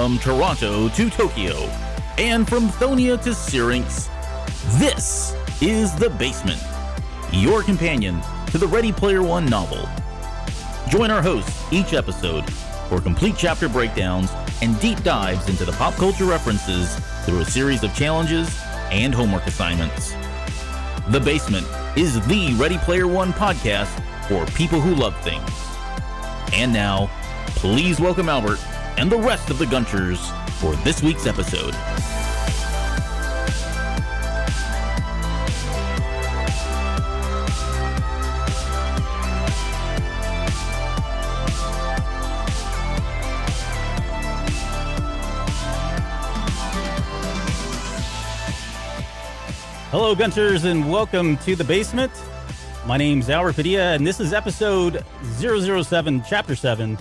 From Toronto to Tokyo, and from Thonia to Syrinx, this is The Basement, your companion to the Ready Player One novel. Join our hosts each episode for complete chapter breakdowns and deep dives into the pop culture references through a series of challenges and homework assignments. The Basement is the Ready Player One podcast for people who love things. And now, please welcome Albert and the rest of the Gunchers for this week's episode. Hello, Gunchers, and welcome to The Basement. My name's Albert Padilla, and this is episode 007, Chapter 7.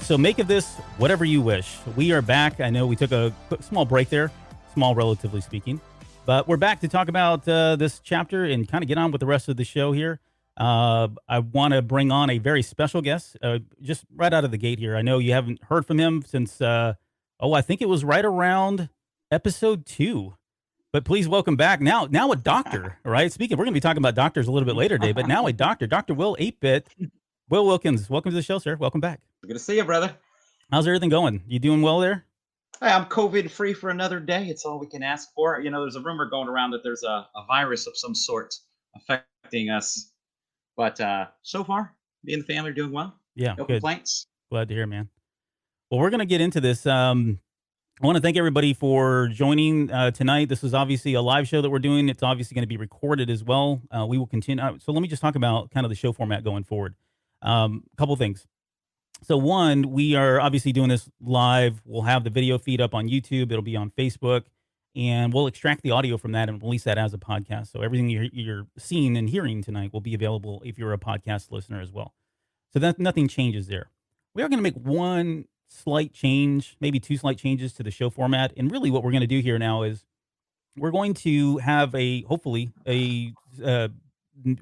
So make of this whatever you wish. We are back. I know we took a quick, small break there, small relatively speaking, but we're back to talk about this chapter and kind of get on with the rest of the show here. I want to bring on a very special guest, just right out of the gate here. I know you haven't heard from him since, I think it was right around episode 2. But please welcome back now a doctor, right? Speaking, we're going to be talking about doctors a little bit later today, but now a doctor, Dr. Will 8-Bit. Will Wilkins, welcome to the show, sir. Welcome back. Good to see you, brother. How's everything going? You doing well there? Hey, I'm COVID-free for another day. It's all we can ask for. You know, there's a rumor going around that there's a virus of some sort affecting us. But so far, me and the family are doing well. Yeah, no good. Complaints. Glad to hear, man. Well, we're going to get into this. I want to thank everybody for joining tonight. This is obviously a live show that we're doing. It's obviously going to be recorded as well. We will continue. So let me just talk about kind of the show format going forward. Couple things. So one, we are obviously doing this live. We'll have the video feed up on YouTube. It'll be on Facebook, and we'll extract the audio from that and release that as a podcast. So everything you're seeing and hearing tonight will be available if you're a podcast listener as well. So that nothing changes there. We are going to make one slight change, maybe two slight changes to the show format. And really what we're going to do here now is we're going to have hopefully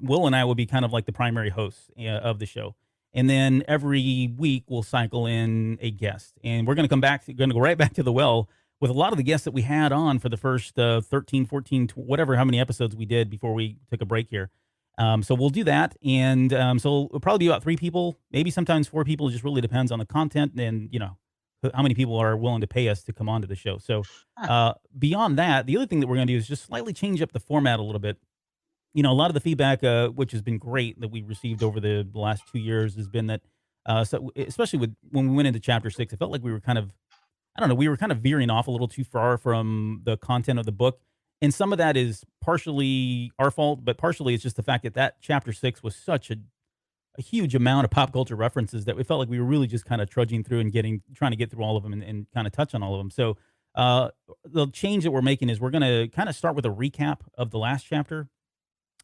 Will and I will be kind of like the primary hosts of the show. And then every week we'll cycle in a guest, and we're going to go right back to the well with a lot of the guests that we had on for the first 13, 14, whatever, how many episodes we did before we took a break here. So we'll do that. And so it'll probably be about 3 people, maybe sometimes 4 people. It just really depends on the content and, you know, how many people are willing to pay us to come onto the show. So beyond that, the other thing that we're going to do is just slightly change up the format a little bit. You know, a lot of the feedback, which has been great that we received over the last 2 years has been that, so especially when we went into chapter 6, it felt like we were kind of, we were kind of veering off a little too far from the content of the book. And some of that is partially our fault, but partially it's just the fact that chapter 6 was such a huge amount of pop culture references that we felt like we were really just kind of trudging through and trying to get through all of them and kind of touch on all of them. So the change that we're making is we're going to kind of start with a recap of the last chapter.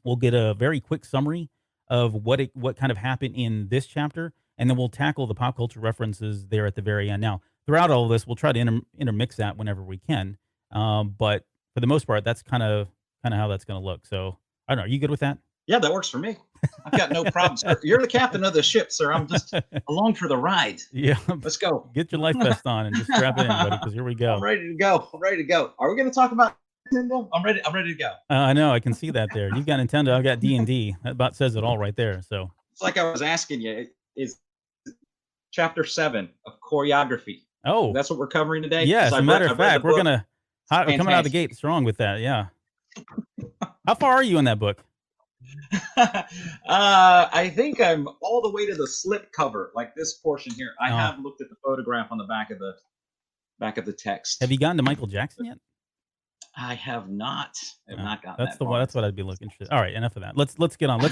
We'll get a very quick summary of what kind of happened in this chapter, and then we'll tackle the pop culture references there at the very end. Now, throughout all of this, we'll try to intermix that whenever we can, but for the most part, that's kind of how that's going to look. So, I don't know. Are you good with that? Yeah, that works for me. I've got no problems. Sir. You're the captain of the ship, sir. I'm just along for the ride. Yeah. Let's go. Get your life vest on and just strap in, buddy, because here we go. I'm ready to go. Are we going to talk about Nintendo? I'm ready to go. I know. I can see that there. You've got Nintendo. I've got D&D. That about says it all right there. So it's like I was asking you, is chapter 7 of choreography. Oh. That's what we're covering today? Yeah, as a matter of fact, we're going to... Coming out of the gate strong with that, yeah. How far are you in that book? I think I'm all the way to the slip cover, like this portion here. I have looked at the photograph on the back of the text. Have you gotten to Michael Jackson yet? I have not. I have not gotten that's that's what I'd be looking for. All right, enough of that. Let's get on.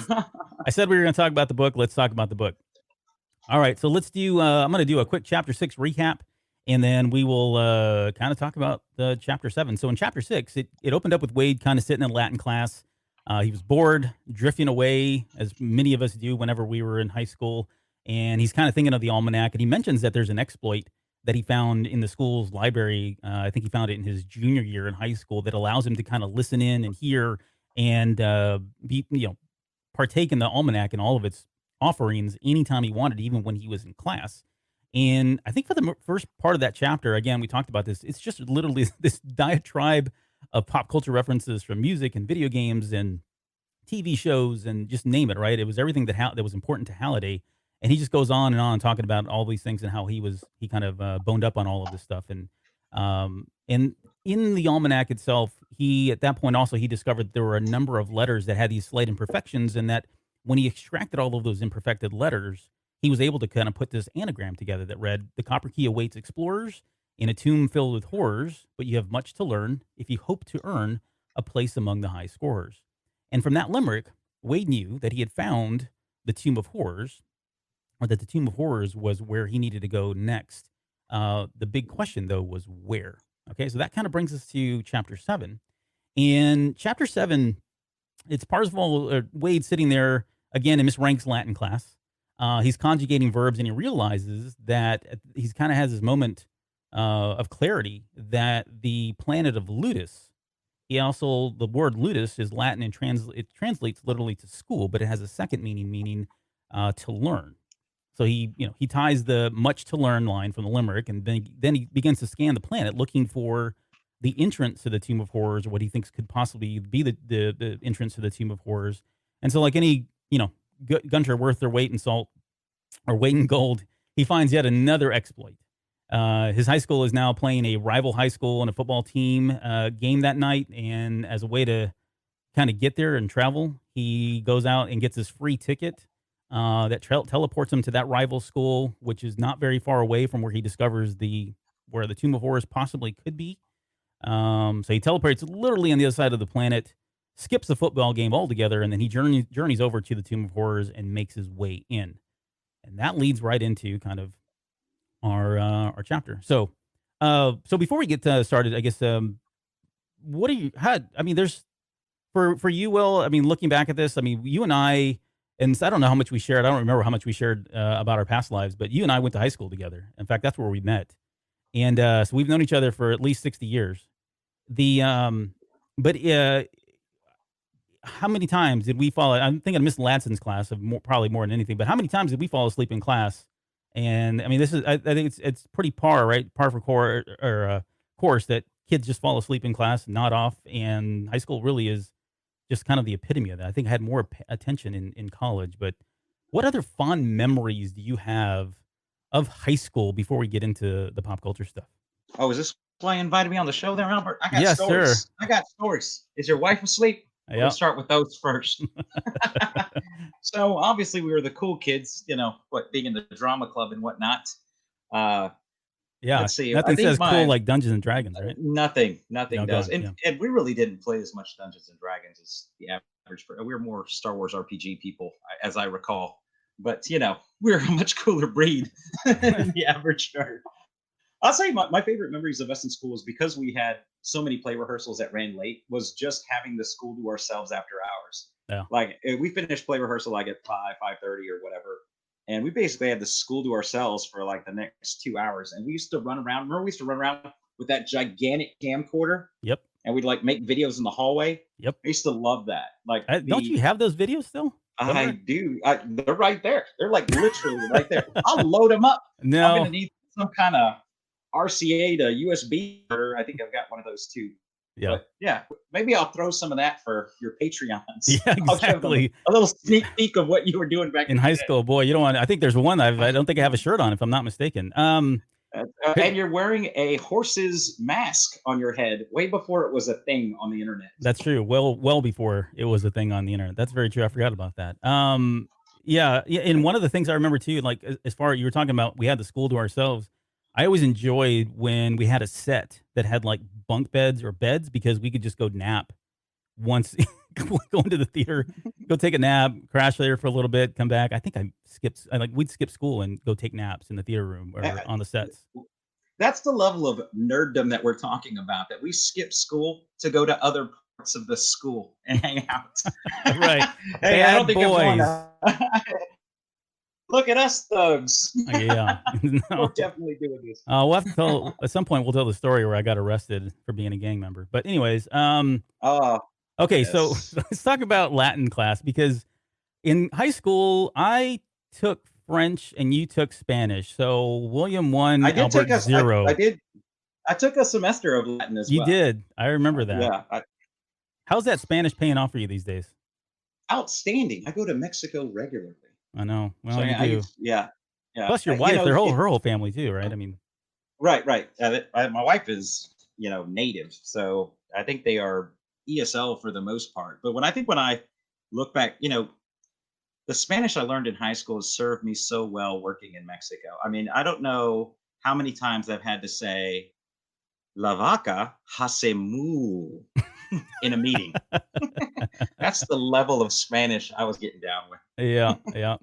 I said we were going to talk about the book. Let's talk about the book. All right, so let's do. I'm going to do a quick chapter 6 recap. And then we will kind of talk about chapter 7. So in chapter 6, it opened up with Wade kind of sitting in Latin class. He was bored, drifting away, as many of us do whenever we were in high school. And he's kind of thinking of the almanac. And he mentions that there's an exploit that he found in the school's library. I think he found it in his junior year in high school that allows him to kind of listen in and hear and partake in the almanac and all of its offerings anytime he wanted, even when he was in class. And I think for the first part of that chapter, again, we talked about this. It's just literally this diatribe of pop culture references from music and video games and TV shows and just name it, right? It was everything that was important to Halliday, and he just goes on and on talking about all these things and how he kind of boned up on all of this stuff. And in the almanac itself, he at that point also he discovered that there were a number of letters that had these slight imperfections, and that when he extracted all of those imperfected letters, he was able to kind of put this anagram together that read, "The copper key awaits explorers in a tomb filled with horrors, but you have much to learn if you hope to earn a place among the high scorers." And from that limerick, Wade knew that he had found the Tomb of Horrors, or that the Tomb of Horrors was where he needed to go next. The big question, though, was where. Okay, so that kind of brings us to chapter 7. In chapter 7, it's Parzival, Wade sitting there again in Miss Rank's Latin class. He's conjugating verbs, and he realizes that he's kind of has this moment of clarity that the planet of Ludus. He also the word ludus is Latin and it translates literally to school, but it has a second meaning to learn. So he ties the much to learn line from the limerick, and then he begins to scan the planet looking for the entrance to the Tomb of Horrors, or what he thinks could possibly be the entrance to the Tomb of Horrors. And so, like any gunter worth their weight in salt or weight in gold, he finds yet another exploit. His high school is now playing a rival high school and a football team game that night, and as a way to kind of get there and travel, he goes out and gets this free ticket that teleports him to that rival school, which is not very far away from where he discovers where the Tomb of Horrors possibly could be. So he teleports literally on the other side of the planet, skips the football game altogether, and then he journeys over to the Tomb of Horrors and makes his way in. And that leads right into kind of our chapter. So before we get started, I guess what do you had? I mean, there's for you, Will. I mean, looking back at this, I mean, you and I, and I don't know how much we shared. I don't remember how much we shared about our past lives, but you and I went to high school together. In fact, that's where we met, and so we've known each other for at least 60 years. But how many times did we fall? I'm thinking of Miss Ladson's class of probably more than anything. But how many times did we fall asleep in class? And I mean, I think it's pretty right? Par for course that kids just fall asleep in class, nod off, and high school really is just kind of the epitome of that. I think I had more attention in college. But what other fond memories do you have of high school before we get into the pop culture stuff? Oh, is this why you invited me on the show there, Albert? I got Yes, stories. sir. I got stories. Is your wife asleep? We'll Yep. start with those first. So obviously we were the cool kids, being in the drama club and whatnot. Uh, Yeah. let's see. I Nothing think says cool like Dungeons and Dragons, right? nothing No, go does. on. Yeah. And we really didn't play as much Dungeons and Dragons as the average. We were more Star Wars RPG people, as I recall. But we're a much cooler breed than the average nerd. I'll say my favorite memories of us in school is because we had so many play rehearsals that ran late, was just having the school to ourselves after hours. Yeah. Like we finished play rehearsal like at 5:30 or whatever. And we basically had the school to ourselves for like the next 2 hours. And we used to run around. Remember, we used to run around with that gigantic camcorder, Yep. and we'd like make videos in the hallway. Yep. I used to love that. Like, Don't you have those videos still? I Somewhere? do. They're right there. They're like literally right there. I'll load them up. I'm No. gonna need some kind of RCA to USB. Or I think I've got one of those too. Yeah. But yeah, maybe I'll throw some of that for your Patreons. Yeah, I'll give them exactly. a little sneak peek of what you were doing back In the high day. school, boy, you don't want. I think there's one. I don't think I have a shirt on, if I'm not mistaken. And you're wearing a horse's mask on your head way before it was a thing on the internet. That's true. Well before it was a thing on the internet. That's very true. I forgot about that. Yeah. And one of the things I remember too, like as far as you were talking about, we had the school to ourselves. I always enjoyed when we had a set that had like bunk beds or beds, because we could just go nap once, go into the theater, go take a nap, crash there for a little bit, come back. I think we'd skip school and go take naps in the theater room or Uh, on the sets. That's the level of nerddom that we're talking about, that we skip school to go to other parts of the school and hang out. Right. Hey, I don't Bad think I'm going boys. to. Look at us thugs. Yeah. We're No. definitely doing this. We'll have to tell at some point. We'll tell the story where I got arrested for being a gang member. But anyways, Oh, okay. So yes. let's talk about Latin class, because in high school I took French and you took Spanish. So William I 1, did take Albert a I 0. did I took a semester of Latin as You well. did. I remember that. Yeah, How's that Spanish paying off for you these days? outstanding. I go to Mexico regularly. I know. So Well, you do. yeah, yeah. Plus your You wife, know, her whole family too, right? I mean, right, right. My wife is, native, so I think they are ESL for the most part. But when I look back, the Spanish I learned in high school has served me so well working in Mexico. I mean, I don't know how many times I've had to say "La vaca hace moo" in a meeting. That's the level of Spanish I was getting down with. yeah, yeah.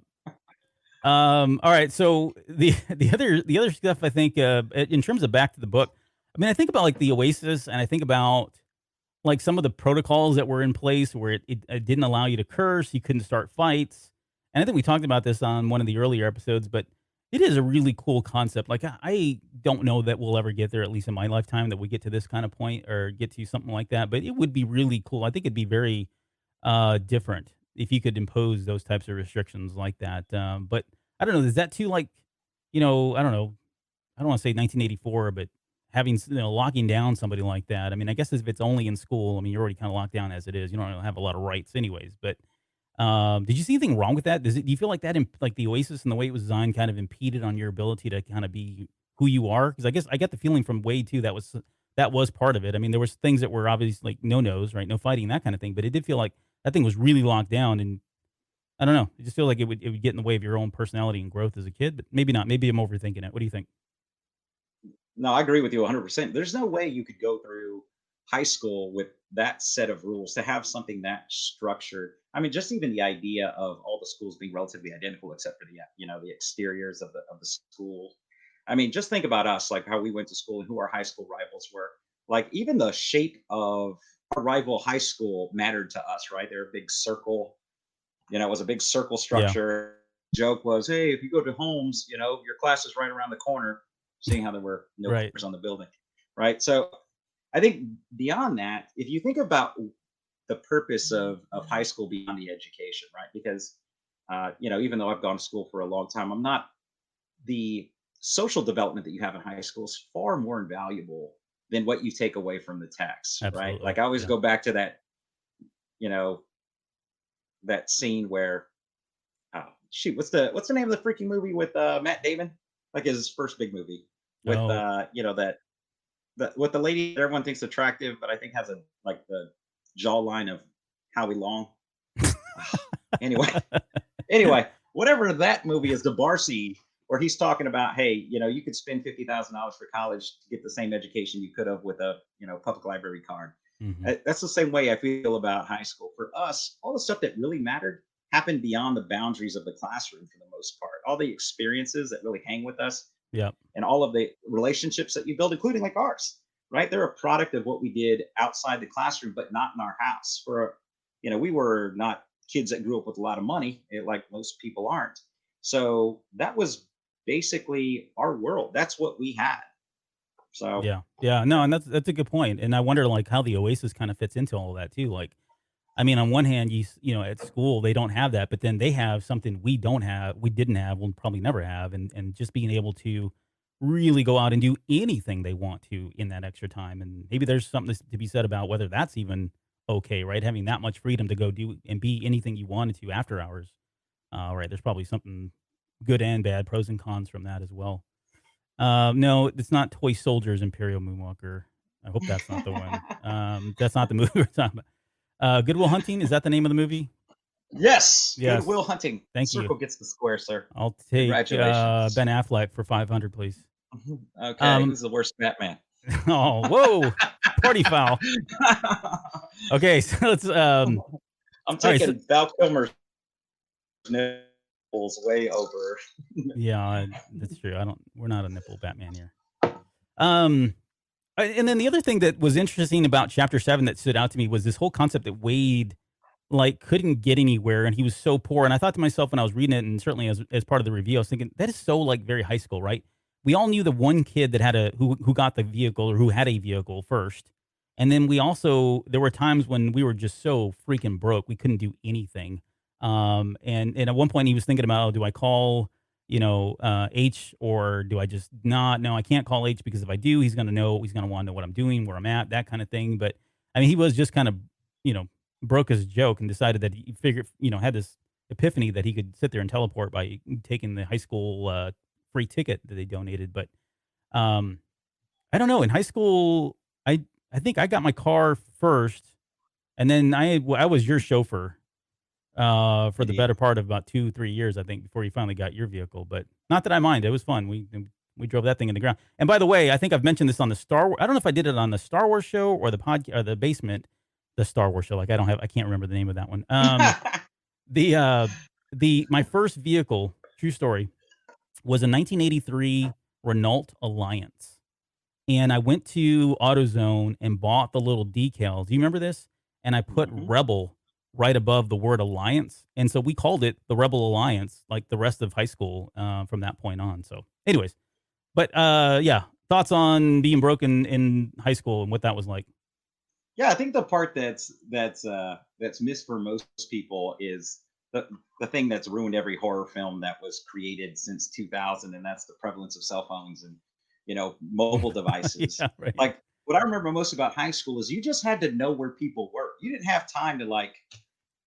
All right. So the other stuff I think in terms of back to the book, I mean, I think about like the Oasis, and I think about like some of the protocols that were in place where it didn't allow you to curse, you couldn't start fights, and I think we talked about this on one of the earlier episodes, but it is a really cool concept. Like I don't know that we'll ever get there, at least in my lifetime, that we get to this kind of point or get to something like that. But it would be really cool. I think it'd be very different if you could impose those types of restrictions like that. But I don't know. Is that too like, I don't know. I don't want to say 1984, but having locking down somebody like that. I mean, I guess if it's only in school, I mean, you're already kind of locked down as it is. You don't really have a lot of rights, anyways. But did you see anything wrong with that? Do you feel like that, like the Oasis and the way it was designed, kind of impeded on your ability to kind of be who you are? Because I guess I get the feeling from Wade too that was part of it. I mean, there was things that were obviously like no nos, right? No fighting, that kind of thing. But it did feel like that thing was really locked down, and I don't know. It just feel like it would get in the way of your own personality and growth as a kid. But maybe not. Maybe I'm overthinking it. What do you think? No, I agree with you 100%. There's no way you could go through high school with that set of rules to have something that structured. I mean, just even the idea of all the schools being relatively identical, except for the exteriors of the school. I mean, just think about us, like how we went to school and who our high school rivals were. Like even the shape of our rival high school mattered to us, right? They're a big circle. It was a big circle Yeah. structure. Joke was, hey, if you go to Holmes, your class is right around the corner, seeing how there were no Right. cars on the building, right? So I think beyond that, if you think about the purpose of high school beyond the education, right? Because, even though I've gone to school for a long time, I'm not the social development that you have in high school is far more invaluable than what you take away from the text, right? Absolutely. Like I always Yeah. go back to you know, that scene where shoot, what's the name of the freaking movie with Matt Damon? Like his first big movie with Oh. that with the lady that everyone thinks attractive, but I think has like the jawline of Howie Long. anyway, anyway, whatever that movie is, the bar scene where he's talking about, hey, you could spend $50,000 for college to get the same education you could have with a public library card. Hmm. That's the same way I feel about high school. For us, all the stuff that really mattered happened beyond the boundaries of the classroom for the most part. All the experiences that really hang with us Yep. and all of the relationships that you build, including like ours, right? They're a product of what we did outside the classroom, but not in our house. We were not kids that grew up with a lot of money, like most people aren't. So that was basically our world. That's what we had. So, Yeah. Yeah. No, and that's a good point. And I wonder like how the Oasis kind of fits into all of that too. Like, I mean, on one hand, at school they don't have that, but then they have something we don't have, we didn't have, we'll probably never have, and just being able to really go out and do anything they want to in that extra time, and maybe there's something to be said about whether that's even okay, right? Having that much freedom to go do and be anything you wanted to after hours, right? There's probably something good and bad, pros and cons from that as well. No, it's not Toy Soldiers Imperial Moonwalker. I hope that's not the one. That's not the movie we're talking about. Good Will Hunting, is that the name of the movie? yes, Good Yes. Will Hunting. Thank you. Circle gets the square, sir. I'll take Congratulations. Ben Affleck for 500, please. Okay, Um, who's the worst Batman? oh, whoa, party foul. Okay, so let's. I'm All right, so taking Val Kilmer's nipples way over. yeah, that's true. We're not a nipple Batman here. Um, and then the other thing that was interesting about Chapter 7 that stood out to me was this whole concept that Wade like couldn't get anywhere and he was so poor. And I thought to myself when I was reading it, and certainly as part of the review, I was thinking that is so like very high school, right? We all knew the one kid that had who got the vehicle or who had a vehicle first. And then there were times when we were just so freaking broke we couldn't do anything. And at one point he was thinking about, oh, do I call H, or do I just not? No, I can't call H because if I do, he's going to know. He's going to want to know what I'm doing, where I'm at, that kind of thing. But I mean, he was just kind of, you know, broke his joke and decided that he figured, had this epiphany that he could sit there and teleport by taking the high school free ticket that they donated. But um, I don't know. In high school, I think I got my car first, and then I was your chauffeur for the Indeed. better part of about 2-3 years, I think, before you finally got your vehicle. But not that I mind; it was fun. We drove that thing in the ground. And by the way, I think I've mentioned this on the Star Wars. I don't know if I did it on the Star Wars show or the podcast or the basement, the Star Wars show. Like I can't remember the name of that one. The my first vehicle, true story, was a 1983 Renault Alliance. And I went to AutoZone and bought the little decals. Do you remember this? And I put Mhm. Rebel right above the word Alliance. And so we called it the Rebel Alliance, like the rest of high school from that point on. So, anyways, but yeah, thoughts on being broken in high school and what that was like. Yeah, I think the part that's missed for most people is the thing that's ruined every horror film that was created since 2000, and that's the prevalence of cell phones and mobile devices. Yeah, right. Like what I remember most about high school is you just had to know where people were. You didn't have time to like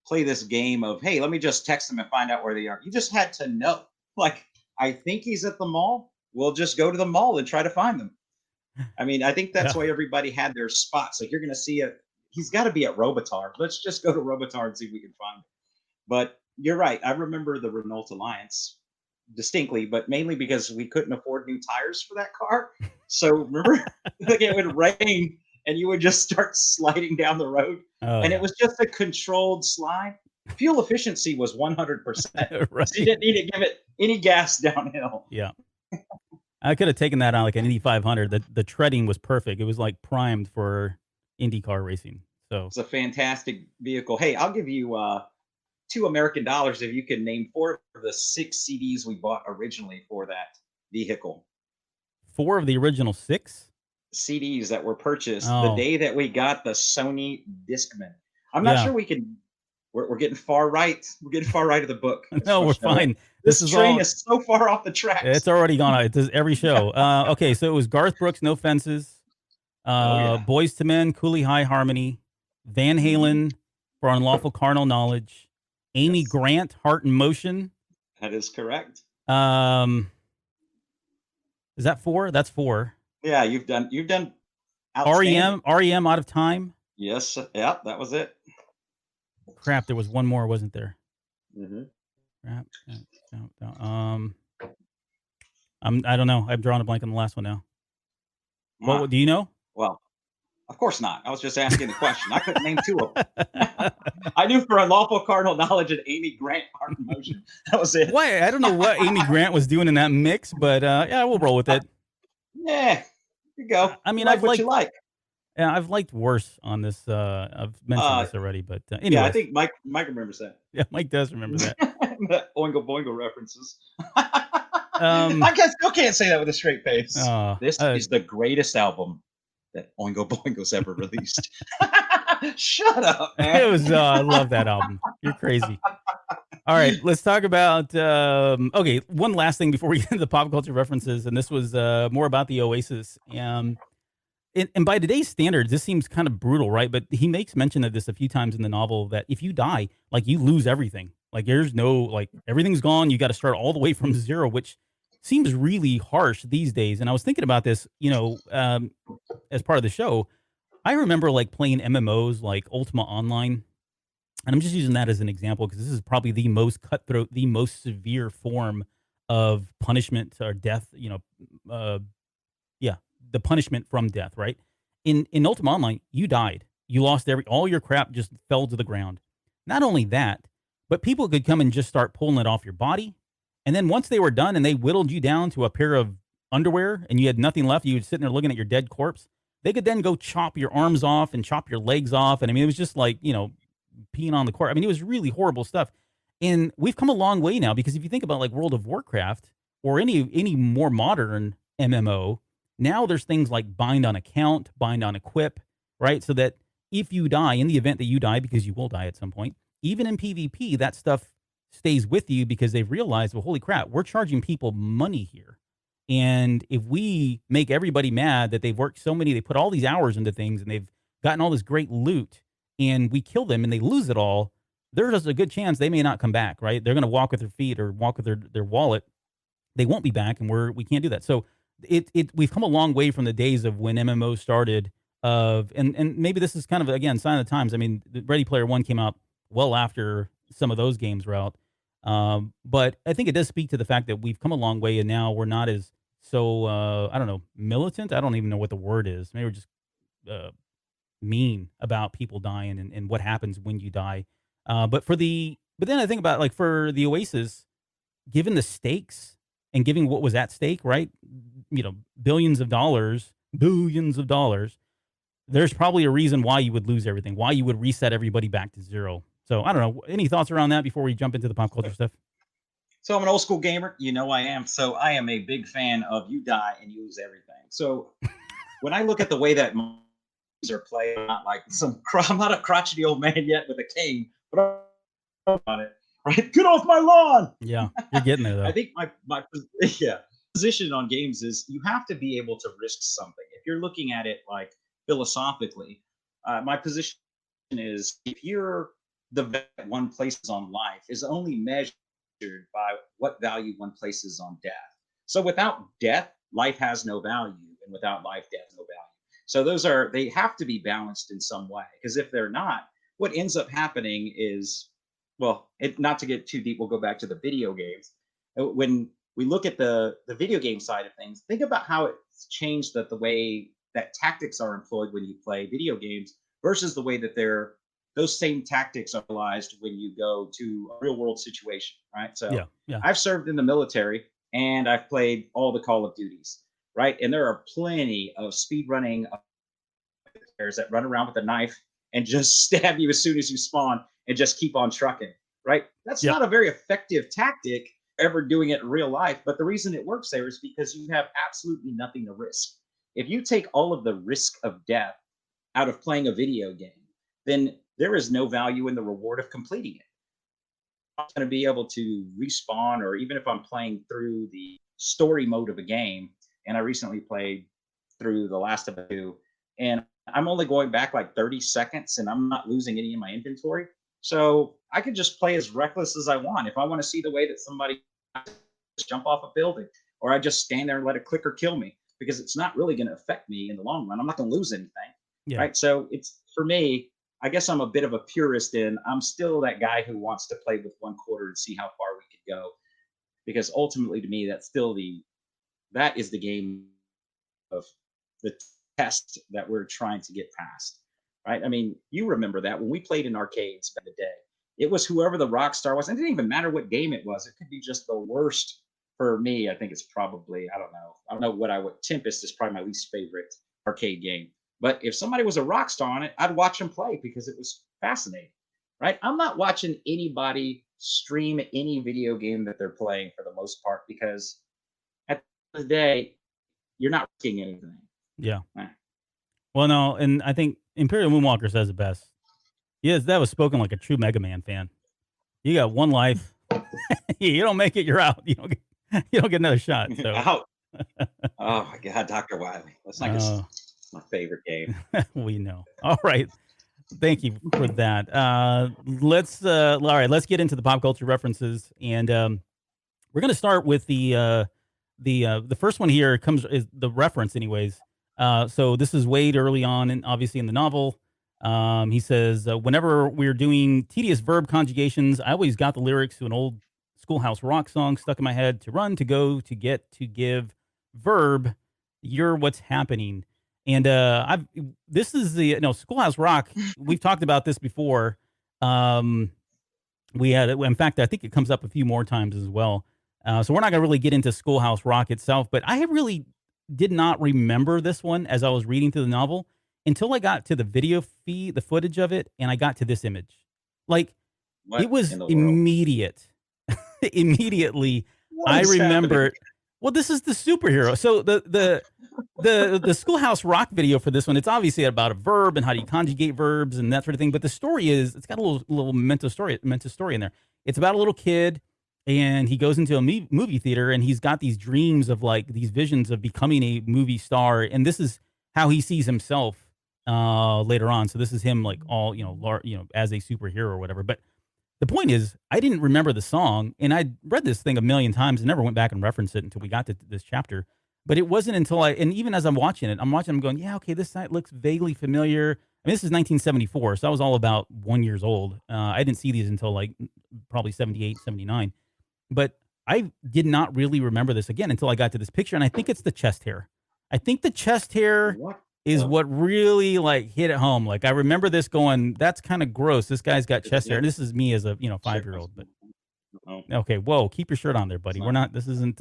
play this game of, hey, let me just text them and find out where they are. You just had to know. Like, I think he's at the mall. We'll just go to the mall and try to find them. I mean, I think that's Yeah. why everybody had their spots. Like, you're going to see it. He's got to be at Robotar. Let's just go to Robotar and see if we can find him. But you're right. I remember the Renault Alliance distinctly, but mainly because we couldn't afford new tires for that car. So remember, like it would rain and you would just start sliding down the road, Oh, and it yeah. was just a controlled slide. Fuel efficiency was 100%, so you Right. didn't need to give it any gas downhill. Yeah. I could have taken that on like an Indy 500. The treading was perfect. It was like primed for IndyCar racing. So It's a fantastic vehicle. Hey, I'll give you $2 American if you can name four of the six CDs we bought originally for that vehicle. four of the original six. CDs that were purchased the Oh, day that we got the Sony Discman. I'm not yeah. sure we can. We're getting far right. We're getting far right of the book. As No, far we're as you know. fine. This This is train all. is so far off the It's tracks. already gone. It does every show. Okay, so it was Garth Brooks, No Fences, Oh yeah. Boys to Men, Cooley High Harmony, Van Hmm. Halen for Unlawful Carnal Knowledge, Amy Yes, Grant, Heart and Motion. that is correct. Um, is that four? That's four. Yeah, you've done outstanding. REM, Out of Time. Yes, yeah, that was it. Crap, there was one more, wasn't there? Hmm. Crap. I don't know. I've drawn a blank on the last one now. Huh. Do you know? Well, of course not. I was just asking the question. I couldn't name two of them. I knew for unlawful cardinal knowledge and Amy Grant heart and motion. That was it. Why? I don't know what Amy Grant was doing in that mix, but yeah, we'll roll with it. Yeah, here you go. I You mean, like what you like. I've liked worse on this. I've mentioned Uh, this already, but yeah, I anyways, think Mike remembers that. yeah, Mike does remember that. The Oingo Boingo references. Um, I guess still can't say that with a straight face. uh, This uh, is the greatest album that Oingo Boingo's ever released. Shut up, man. it was. I love that album. You're crazy. All right, let's talk about. Okay, one last thing before we get into the pop culture references, and this was more about the Oasis. And by today's standards, this seems kind of brutal, right? But he makes mention of this a few times in the novel that if you die, like you lose everything. Like there's no like everything's gone. You got to start all the way from zero, which seems really harsh these days. And I was thinking about this, as part of the show. I remember like playing MMOs like Ultima Online, and I'm just using that as an example because this is probably the most cutthroat, the most severe form of punishment or death. Yeah, the punishment from death, right? In Ultima Online, you died. You lost all your crap just fell to the ground. Not only that, but people could come and just start pulling it off your body. And then once they were done and they whittled you down to a pair of underwear and you had nothing left, you were sitting there looking at your dead corpse. They could then go chop your arms off and chop your legs off. And I mean, it was just like, peeing on the corpse. I mean, it was really horrible stuff. And we've come a long way now because if you think about like World of Warcraft or any more modern MMO, now there's things like bind on account, bind on equip, right? So that if you die, in the event that you die, because you will die at some point, even in PvP, that stuff stays with you because they've realized, well, holy crap, we're charging people money here. And if we make everybody mad that they've worked so many, they put all these hours into things and they've gotten all this great loot, and we kill them and they lose it all, there's a good chance they may not come back, right? They're going to walk with their feet or walk with their wallet. They won't be back, and we can't do that. So we've come a long way from the days of when MMOs started. And maybe this is kind of, again, sign of the times. I mean, the Ready Player One came out well after some of those games were out. But I think it does speak to the fact that we've come a long way, and now we're not as so I don't know, militant. I don't even know what the word is. Maybe we're just uh, mean about people dying and what happens when you die. But then I think about, like, for the Oasis, given the stakes and giving what was at stake, right? Billions of dollars. There's probably a reason why you would lose everything, why you would reset everybody back to zero. So I don't know. Any thoughts around that before we jump into the pop culture stuff? So I'm an old school gamer. You know I am. So I am a big fan of you die and you lose everything. So when I look at the way that movies are played, I'm not like I'm not a crotchety old man yet with a cane, but I'm on it. Right? Get off my lawn. Yeah, you're getting there I though. think my yeah, position on games is you have to be able to risk something. If you're looking at it like philosophically, my position is if you're the value that one places on life is only measured by what value one places on death. So without death, life has no value, and without life, death has no value. So they have to be balanced in some way, because if they're not, what ends up happening is, well, not to get too deep, we'll go back to the video games. When we look at the video game side of things, think about how it's changed the way that tactics are employed when you play video games versus the way that those same tactics are realized when you go to a real world situation, right? So Yeah, yeah, I've served in the military and I've played all the Call of Duties, right? And there are plenty of speed running players that run around with a knife and just stab you as soon as you spawn and just keep on trucking, right? That's yep, not a very effective tactic ever doing it in real life. But the reason it works there is because you have absolutely nothing to risk. If you take all of the risk of death out of playing a video game, then there is no value in the reward of completing it. I'm going to be able to respawn, or even if I'm playing through the story mode of a game, and I recently played through The Last of Us 2, and I'm only going back like 30 seconds and I'm not losing any of my inventory. So I can just play as reckless as I want. If I want to see the way that somebody just jump off a building, or I just stand there and let a clicker kill me, because it's not really going to affect me in the long run. I'm not going to lose anything, yeah. right? So it's, for me, I guess I'm a bit of a purist, and I'm still that guy who wants to play with one quarter and see how far we could go, because ultimately, to me, that is the game of the test that we're trying to get past, right? I mean, you remember that when we played in arcades back in the day, it was whoever the rock star was. It didn't even matter what game it was. It could be just the worst. For me, I think it's probably, I don't know what I would. Tempest is probably my least favorite arcade game. But if somebody was a rock star on it, I'd watch them play because it was fascinating, right? I'm not watching anybody stream any video game that they're playing for the most part, because at the end of the day, you're not risking anything. Yeah. Eh. Well, no, and I think Imperial Moonwalker says it best. Yes, that was spoken like a true Mega Man fan. You got one life. You don't make it, you're out. You don't get another shot. So, Out. Oh my God, Dr. Wiley. Let's not get uh, my favorite game. we know. All right. Thank you for that. All right, let's get into the pop culture references, and we're going to start with the first one here is the reference, anyways. So this is Wade early on, and obviously in the novel. He says, whenever we're doing tedious verb conjugations, I always got the lyrics to an old Schoolhouse Rock song stuck in my head: to run, to go, to get, to give. Verb, you're what's happening. And this is Schoolhouse Rock. We've talked about this before. We had, in fact, I think it comes up a few more times as well. So we're not going to really get into Schoolhouse Rock itself, but I really did not remember this one as I was reading through the novel until I got to the video feed, the footage of it, and I got to this image. Like, it What was in the world? immediate. Immediately, What I is happening? remember Well, this is the superhero. So the Schoolhouse Rock video for this one, it's obviously about a verb and how do you conjugate verbs and that sort of thing. But the story is, it's got a little memento story in there. It's about a little kid, and he goes into a movie theater, and he's got these dreams of like these visions of becoming a movie star, and this is how he sees himself later on. So this is him like all as a superhero or whatever. But the point is, I didn't remember the song, and I read this thing a million times and never went back and referenced it until we got to this chapter. But it wasn't until and even as I'm watching it, I'm going, yeah, okay, this site looks vaguely familiar. I mean, this is 1974, so I was all about 1 year old. I didn't see these until like probably 78, 79. But I did not really remember this again until I got to this picture, and I think it's the chest hair. I think the chest hair is what really like hit it home. Like I remember this going, that's kind of gross. This guy's got chest hair. And this is me as a 5-year-old. But okay, whoa, keep your shirt on there, buddy. We're not. This isn't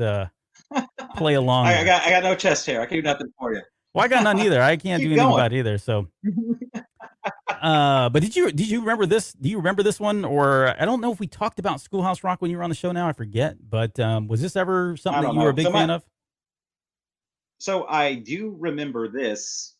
play along. I got no chest hair. I can do nothing for you. Well, I got none either. I can't do anything about it either. So, but did you remember this? Do you remember this one? Or I don't know if we talked about Schoolhouse Rock when you were on the show. Now I forget. But was this ever something that you were a big fan of? So I do remember this,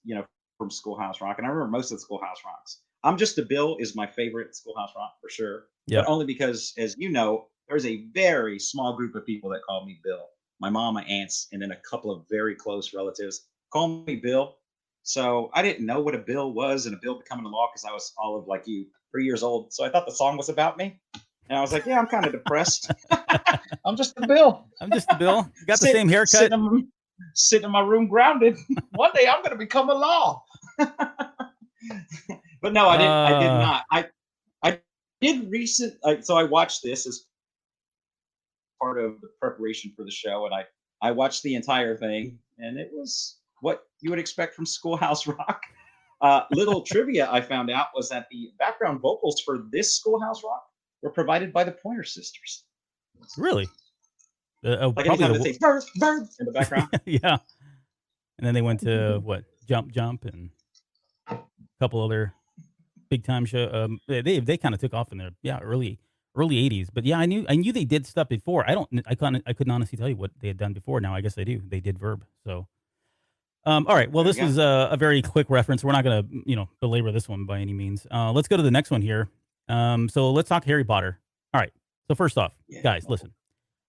from Schoolhouse Rock, and I remember most of the Schoolhouse Rocks. I'm Just a Bill is my favorite Schoolhouse Rock for sure. But only because, as you know, there's a very small group of people that call me Bill. My mom, my aunts, and then a couple of very close relatives call me Bill. So I didn't know what a bill was and a bill becoming a law because I was all of like you, 3 years old. So I thought the song was about me. And I was like, yeah, I'm kind of depressed. I'm just a Bill. I'm just a Bill. You got the same haircut. Sitting in my room grounded. One day I'm going to become a law. But no, I did not. I did so I watched this as part of the preparation for the show, and I watched the entire thing, and it was what you would expect from Schoolhouse Rock. Little trivia I found out was that the background vocals for this Schoolhouse Rock were provided by the Pointer Sisters. Really? Like anytime they say Verb in the background. Yeah. And then they went to what? Jump and a couple other big time show. They kind of took off in their early 80s. But yeah, I knew they did stuff before. I couldn't honestly tell you what they had done before. Now I guess they do. They did Verb. So all right. Well, this was a very quick reference. We're not gonna belabor this one by any means. Let's go to the next one here. So let's talk Harry Potter. All right. So first off, guys, listen.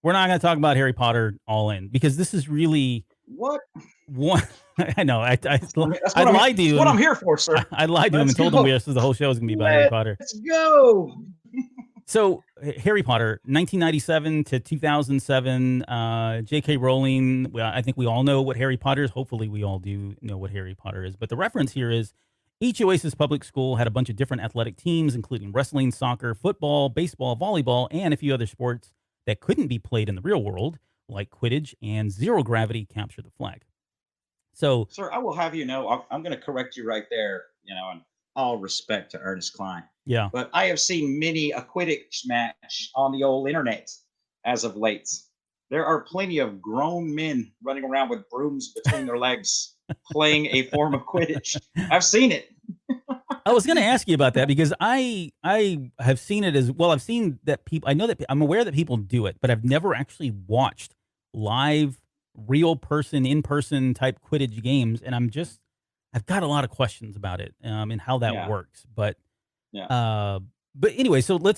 We're not going to talk about Harry Potter all in because this is really what I know. I lied to you. That's what I'm here for, sir. I lied to him and told him the whole show is going to be about Harry Potter. Let's go. So Harry Potter, 1997 to 2007. J.K. Rowling. Well, I think we all know what Harry Potter is. Hopefully, we all do know what Harry Potter is. But the reference here is each Oasis public school had a bunch of different athletic teams, including wrestling, soccer, football, baseball, volleyball, and a few other sports that couldn't be played in the real world, like Quidditch and zero gravity capture the flag. So, sir, I will have you know, I'm going to correct you right there, and all respect to Ernest Cline. Yeah. But I have seen many a Quidditch match on the old internet as of late. There are plenty of grown men running around with brooms between their legs playing a form of Quidditch. I've seen it. I was going to ask you about that because I have seen it as well. I've seen that people. I know that I'm aware that people do it, but I've never actually watched live, real person, in person type Quidditch games, and I've got a lot of questions about it and how that works. But but anyway, so we're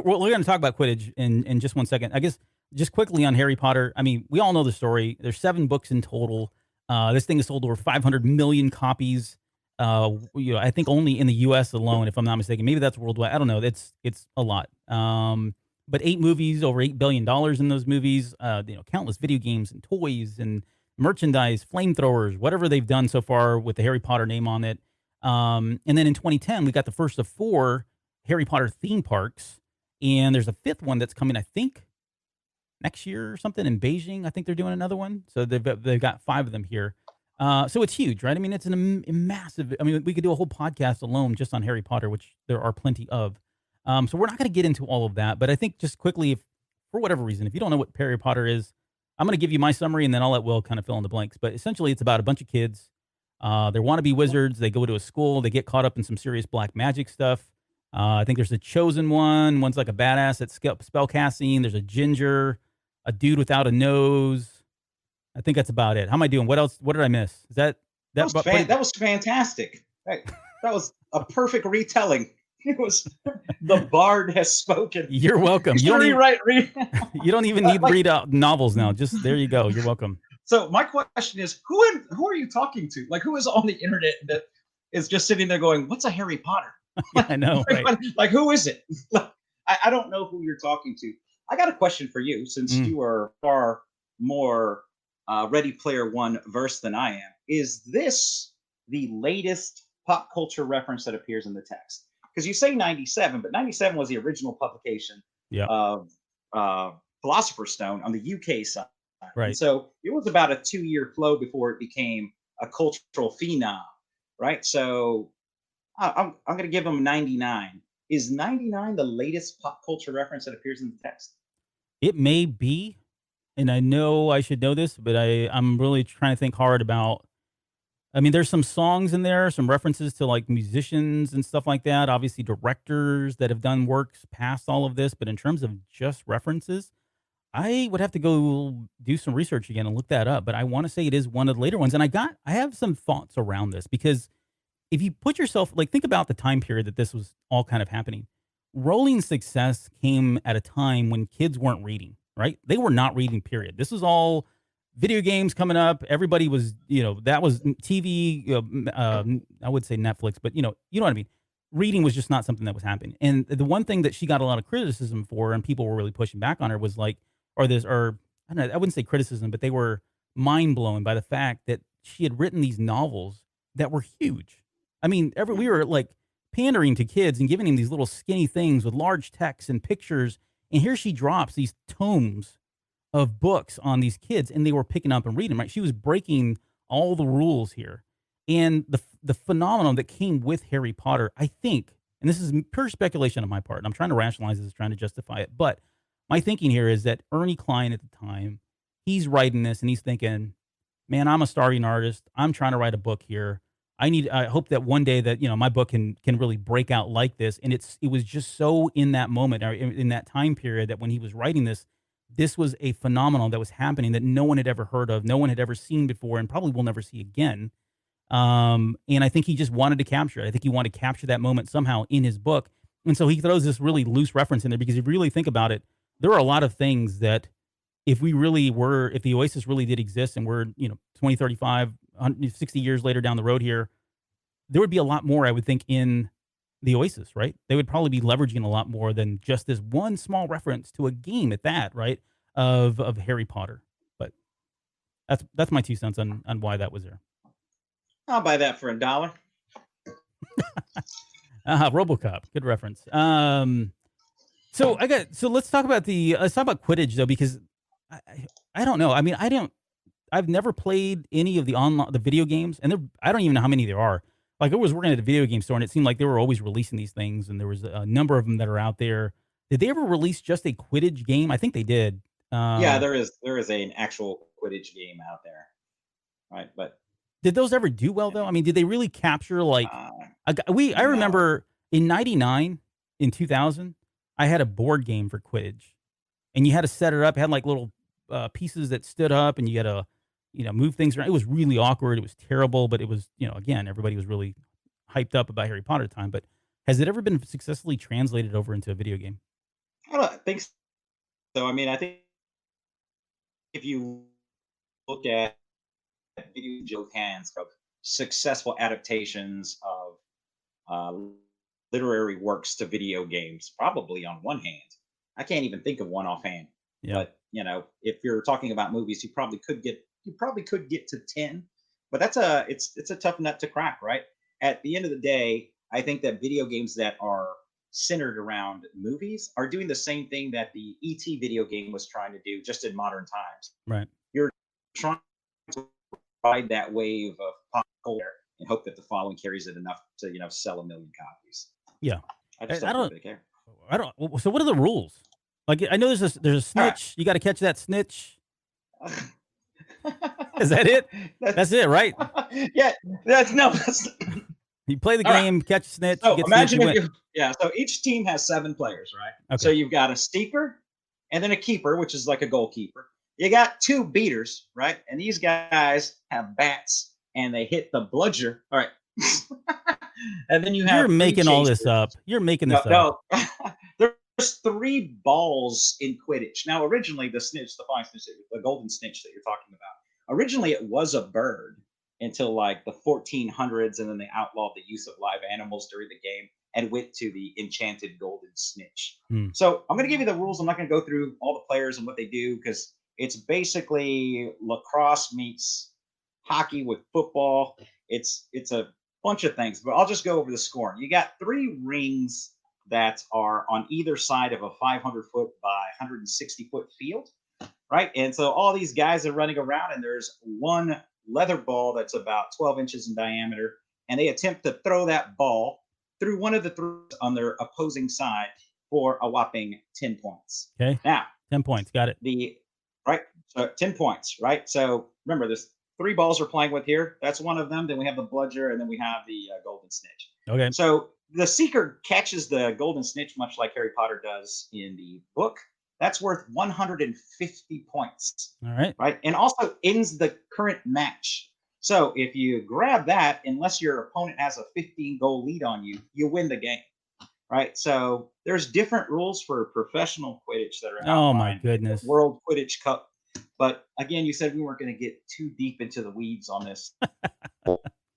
going to talk about Quidditch in just 1 second. I guess just quickly on Harry Potter. I mean, we all know the story. There's 7 books in total. This thing has sold over 500 million copies. I think only in the U.S. alone, if I'm not mistaken. Maybe that's worldwide. I don't know. It's a lot. But 8 movies, over $8 billion in those movies. Countless video games and toys and merchandise, flamethrowers, whatever they've done so far with the Harry Potter name on it. And then in 2010, we got the first of 4 Harry Potter theme parks, and there's a 5th one that's coming, I think, next year or something in Beijing. I think they're doing another one. So they've got 5 of them here. So it's huge, right? I mean, it's a massive. I mean, we could do a whole podcast alone just on Harry Potter, which there are plenty of. So we're not going to get into all of that, but I think just quickly, if for whatever reason, if you don't know what Harry Potter is, I'm going to give you my summary, and then I'll let Will kind of fill in the blanks. But essentially, it's about a bunch of kids. They want to be wizards. They go to a school. They get caught up in some serious black magic stuff. I think there's a chosen one. One's like a badass at spell casting. There's a ginger, a dude without a nose. I think that's about it. How am I doing? What else? What did I miss? Is that That was fantastic. That was a perfect retelling. It was the bard has spoken. You're welcome. You don't rewrite. You don't even need to read out novels now. Just there you go. You're welcome. So my question is, who are you talking to? Like, who is on the internet that is just sitting there going, "What's a Harry Potter?" Yeah, I know, right? Like, who is it? I don't know who you're talking to. I got a question for you, since you are far more Ready Player One versed than I am. Is this the latest pop culture reference that appears in the text? Because you say 97, but 97 was the original publication Yeah. of Philosopher's Stone on the UK side. Right. And so it was about a 2-year flow before it became a cultural phenom, right? So I'm going to give them 99. Is 99 the latest pop culture reference that appears in the text? It may be, and I know I should know this, but I'm really trying to think hard about. I mean, there's some songs in there, some references to like musicians and stuff like that. Obviously, directors that have done works past all of this. But in terms of just references, I would have to go do some research again and look that up. But I want to say it is one of the later ones. And I have some thoughts around this because if you put yourself, like, think about the time period that this was all kind of happening. Rolling success came at a time when kids weren't reading, right? They were not reading, period. This was all video games coming up. Everybody was, that was TV. I would say Netflix, but you know what I mean. Reading was just not something that was happening. And the one thing that she got a lot of criticism for, and people were really pushing back on her, was like, or I don't know, I wouldn't say criticism, but they were mind blown by the fact that she had written these novels that were huge. I mean, we were like pandering to kids and giving them these little skinny things with large text and pictures. And here she drops these tomes of books on these kids, and they were picking up and reading, right? She was breaking all the rules here. And the phenomenon that came with Harry Potter, I think, and this is pure speculation on my part, and I'm trying to rationalize this, trying to justify it, but my thinking here is that Ernie Klein at the time, he's writing this and he's thinking, man, I'm a starving artist. I'm trying to write a book here. I hope that one day that, my book can really break out like this. And it was just so in that moment, or in that time period, that when he was writing this, this was a phenomenon that was happening that no one had ever heard of, no one had ever seen before, and probably will never see again. And I think he just wanted to capture it. I think he wanted to capture that moment somehow in his book. And so he throws this really loose reference in there because if you really think about it, there are a lot of things that if the Oasis really did exist and we're, 20, 35, 60 years later down the road here, there would be a lot more, I would think, in the Oasis, right? They would probably be leveraging a lot more than just this one small reference to a game at that, right? Of Harry Potter. But that's my 2 cents on why that was there. I'll buy that for $1. RoboCop, good reference. So let's talk about Quidditch though, because I don't know. I mean, I've never played any of the video games, and I don't even know how many there are. Like, I was working at a video game store, and it seemed like they were always releasing these things, and there was a number of them that are out there. Did they ever release just a Quidditch game? I think they did. Yeah, there is an actual Quidditch game out there, right? But did those ever do well though? I mean, did they really capture like? I remember in '99, in 2000, I had a board game for Quidditch, and you had to set it up. It had like little pieces that stood up, and you had to move things around. It was really awkward. It was terrible, but it was, again, everybody was really hyped up about Harry Potter at the time. But has it ever been successfully translated over into a video game? I don't think so. I mean, I think if you look at video joke hands of successful adaptations of literary works to video games, probably on one hand, I can't even think of one offhand. Yeah. But if you're talking about movies, you probably could get to 10, but it's a tough nut to crack, right? At the end of the day, I think that video games that are centered around movies are doing the same thing that the ET video game was trying to do, just in modern times. Right. You're trying to ride that wave of pop culture and hope that the following carries it enough to sell 1 million copies. Yeah. I just don't really care. So what are the rules? Like, I know there's a snitch. Right. You got to catch that snitch. Is that it? That's it, right? Yeah. That's you play the game, right. Catch a snitch. So imagine so each team has 7 players, right? Okay. So you've got a steeper, and then a keeper, which is like a goalkeeper. you got two beaters, right? And these guys have bats and they hit the bludger. All right. And then you You're have three making all chasers. this up. You're making this No, up. no. There's three balls in Quidditch. Now, originally, the snitch, the flying snitch, the golden snitch that you're talking about, originally it was a bird until like the 1400s, and then they outlawed the use of live animals during the game and went to the enchanted golden snitch. So I'm going to give you the rules. I'm not going to go through all the players and what they do because it's basically lacrosse meets hockey with football. It's a bunch of things, but I'll just go over the scoring. You got three rings that are on either side of a 500-foot by 160-foot field, right? And so all these guys are running around, and there's one leather ball that's about 12 inches in diameter, and they attempt to throw that ball through one of the three on their opposing side for a whopping 10 points. Okay. Now, 10 points. Got it. Right. So 10 points, right? So remember, there's three balls we're playing with here. That's one of them. Then we have the bludger, and then we have the golden snitch. Okay. So the seeker catches the golden snitch, much like Harry Potter does in the book. That's worth 150 points. All right. Right. And also ends the current match. So if you grab that, unless your opponent has a 15-goal lead on you, you win the game. Right. So there's different rules for professional Quidditch that are Oh my goodness. World Quidditch Cup. But again, you said we weren't going to get too deep into the weeds on this.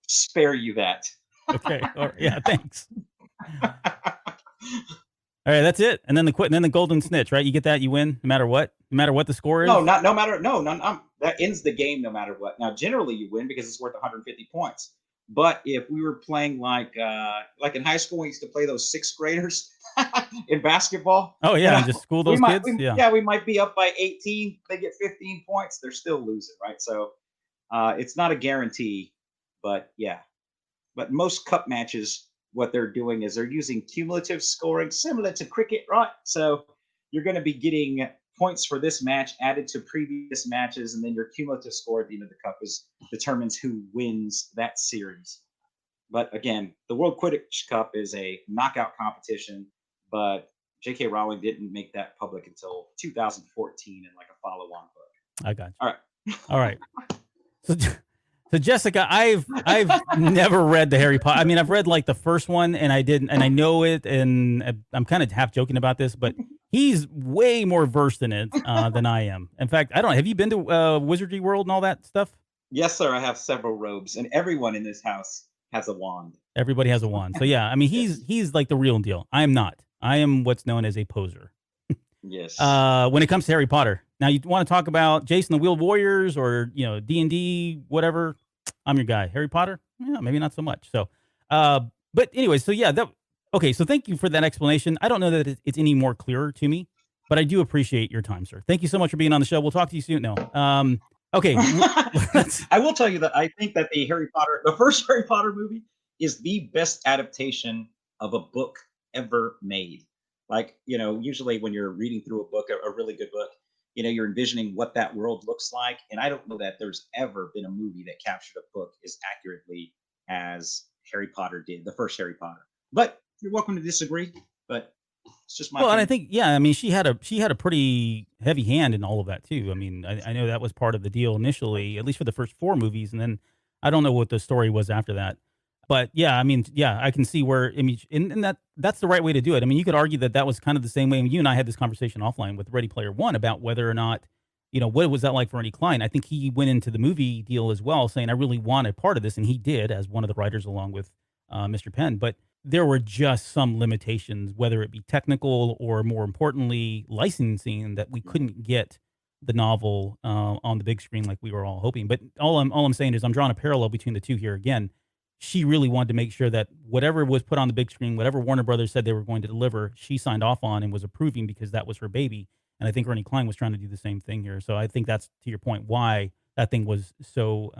Spare you that. Okay. Yeah. Thanks. All right, that's it. And then the golden snitch, right? You get that, you win no matter what the score is. No, that ends the game no matter what. Now, generally you win because it's worth 150 points. But if we were playing like in high school, we used to play those sixth graders in basketball. Oh yeah, just school those kids. We might be up by 18. They get 15 points. They're still losing, right? So it's not a guarantee, but yeah. But most cup matches, what they're doing is they're using cumulative scoring, similar to cricket, right? So you're going to be getting points for this match added to previous matches, and then your cumulative score at the end of the cup determines who wins that series. But again, the World Quidditch Cup is a knockout competition, but J.K. Rowling didn't make that public until 2014 in like a follow-on book. I got you. All right. So Jessica, I've never read the Harry Potter. I mean, I've read like the first one, and I know it, and I'm kind of half joking about this, but he's way more versed in it than I am. In fact, I don't know. Have you been to Wizardry World and all that stuff? Yes, sir. I have several robes, and everyone in this house has a wand. Everybody has a wand. So yeah, I mean, he's like the real deal. I am not. I am what's known as a poser. Yes. When it comes to Harry Potter, now you want to talk about Jason the Wheeled Warriors or D&D, whatever. I'm your guy. Harry Potter, yeah, maybe not so much. So, but anyway, so yeah, okay. So thank you for that explanation. I don't know that it's any more clearer to me, but I do appreciate your time, sir. Thank you so much for being on the show. We'll talk to you soon. No, okay. I will tell you that I think that the first Harry Potter movie, is the best adaptation of a book ever made. Like, usually when you're reading through a book, a really good book, you're envisioning what that world looks like. And I don't know that there's ever been a movie that captured a book as accurately as Harry Potter did, the first Harry Potter. But you're welcome to disagree, but it's just my opinion. And I think, yeah, I mean, she had a pretty heavy hand in all of that too. I mean, I know that was part of the deal initially, at least for the first 4 movies. And then I don't know what the story was after that. But yeah, I mean, yeah, I can see where, I mean, and that's the right way to do it. I mean, you could argue that was kind of the same way. I mean, you and I had this conversation offline with Ready Player One about whether or not, what was that like for Ernie Klein? I think he went into the movie deal as well, saying, I really want a part of this. And he did, as one of the writers along with Mr. Penn. But there were just some limitations, whether it be technical or more importantly, licensing, that we couldn't get the novel on the big screen like we were all hoping. But all I'm saying is I'm drawing a parallel between the two here again. She really wanted to make sure that whatever was put on the big screen, whatever Warner Brothers said they were going to deliver, she signed off on and was approving because that was her baby. And I think Ernie Klein was trying to do the same thing here. So I think that's, to your point, why that thing was so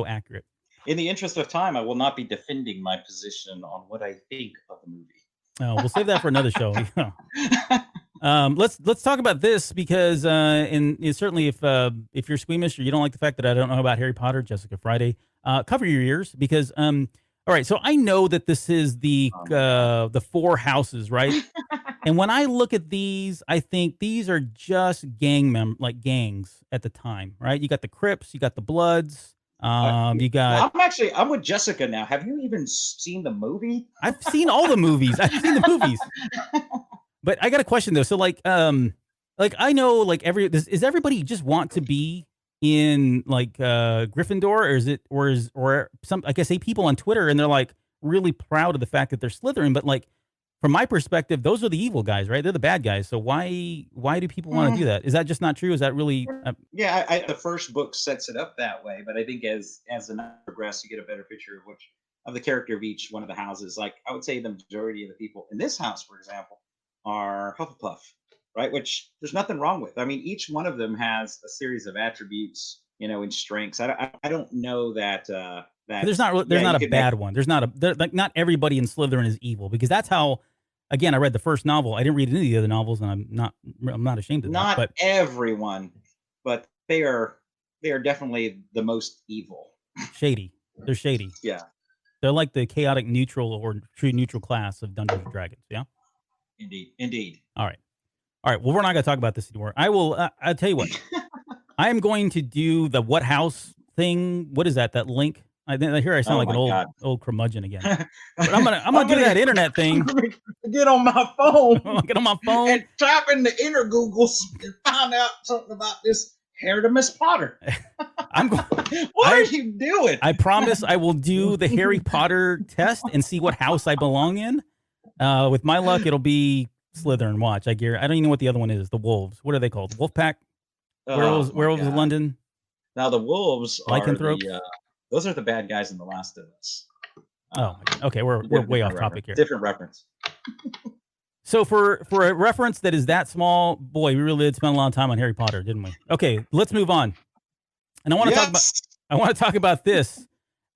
accurate. In the interest of time, I will not be defending my position on what I think of the movie. Oh, we'll save that for another show. Let's talk about this because, and certainly if you're squeamish or you don't like the fact that I don't know about Harry Potter, Jessica Friday, cover your ears because, all right. So I know that this is the 4 houses, right? And when I look at these, I think these are just like gangs at the time, right? You got the Crips, you got the Bloods, you got. I'm with Jessica now. Have you even seen the movie? I've seen all the movies. I've seen the movies. But I got a question though. So like I know like is everybody just want to be in like Gryffindor, or is it or some, like I say, people on Twitter and they're like really proud of the fact that they're Slytherin, but like from my perspective, those are the evil guys, right? They're the bad guys. So why do people want to do that? Is that just not true? Is that really? Yeah, the first book sets it up that way, but I think as the novel progresses, you get a better picture of the character of each one of the houses. Like I would say, the majority of the people in this house, for example, are Hufflepuff, right? Which there's nothing wrong with. I mean, each one of them has a series of attributes, and strengths. I don't know that. There's not a bad one. Like not everybody in Slytherin is evil, because that's how. Again, I read the first novel. I didn't read any of the other novels, and I'm not ashamed of that. Not everyone, but they are definitely the most evil. Shady. They're shady. Yeah. They're like the chaotic neutral or true neutral class of Dungeons and Dragons. Yeah. Indeed. All right. Well, we're not going to talk about this anymore. I will. I'll tell you what. I am going to do the what house thing. What is that? That link. I hear I sound like an old curmudgeon again. But I'm gonna do that internet thing. Get on my phone. Get on my phone and type in the inner Googles and find out something about this Harry Miss Potter. What are you doing? I promise I will do the Harry Potter test and see what house I belong in. With my luck, it'll be Slytherin. Watch, I don't even know what the other one is. The Wolves. What are they called? Wolfpack? Werewolves of London. Now the Wolves are lycanthropes. Those are the bad guys in The Last of Us. Okay. We're way off topic here. Different reference. So for a reference that is that small, boy, we really did spend a lot of time on Harry Potter, didn't we? Okay, let's move on. And I want to talk about this.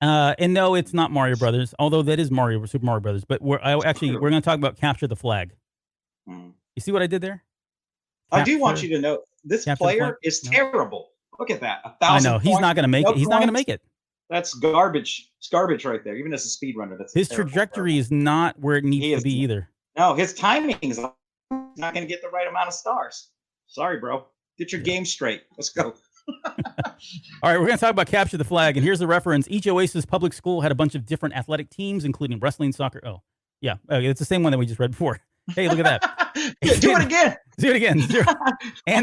And no, it's not Mario Brothers, although that is Super Mario Brothers. But we're going to talk about Capture the Flag. You see what I did there? I do want you to know this player is terrible. Look at that. 1,000 I know he's not going to make it. He's not going to make it. That's garbage. It's garbage right there. Even as a speedrunner, his trajectory is not where it needs to be either. No, his timing is not going to get the right amount of stars. Sorry, bro. Get your game straight. Let's go. All right, we're going to talk about Capture the Flag, and here's the reference. Each Oasis public school had a bunch of different athletic teams, including wrestling, soccer. Oh, yeah. Okay, it's the same one that we just read before. Hey, look at that. Do it again. Do it again.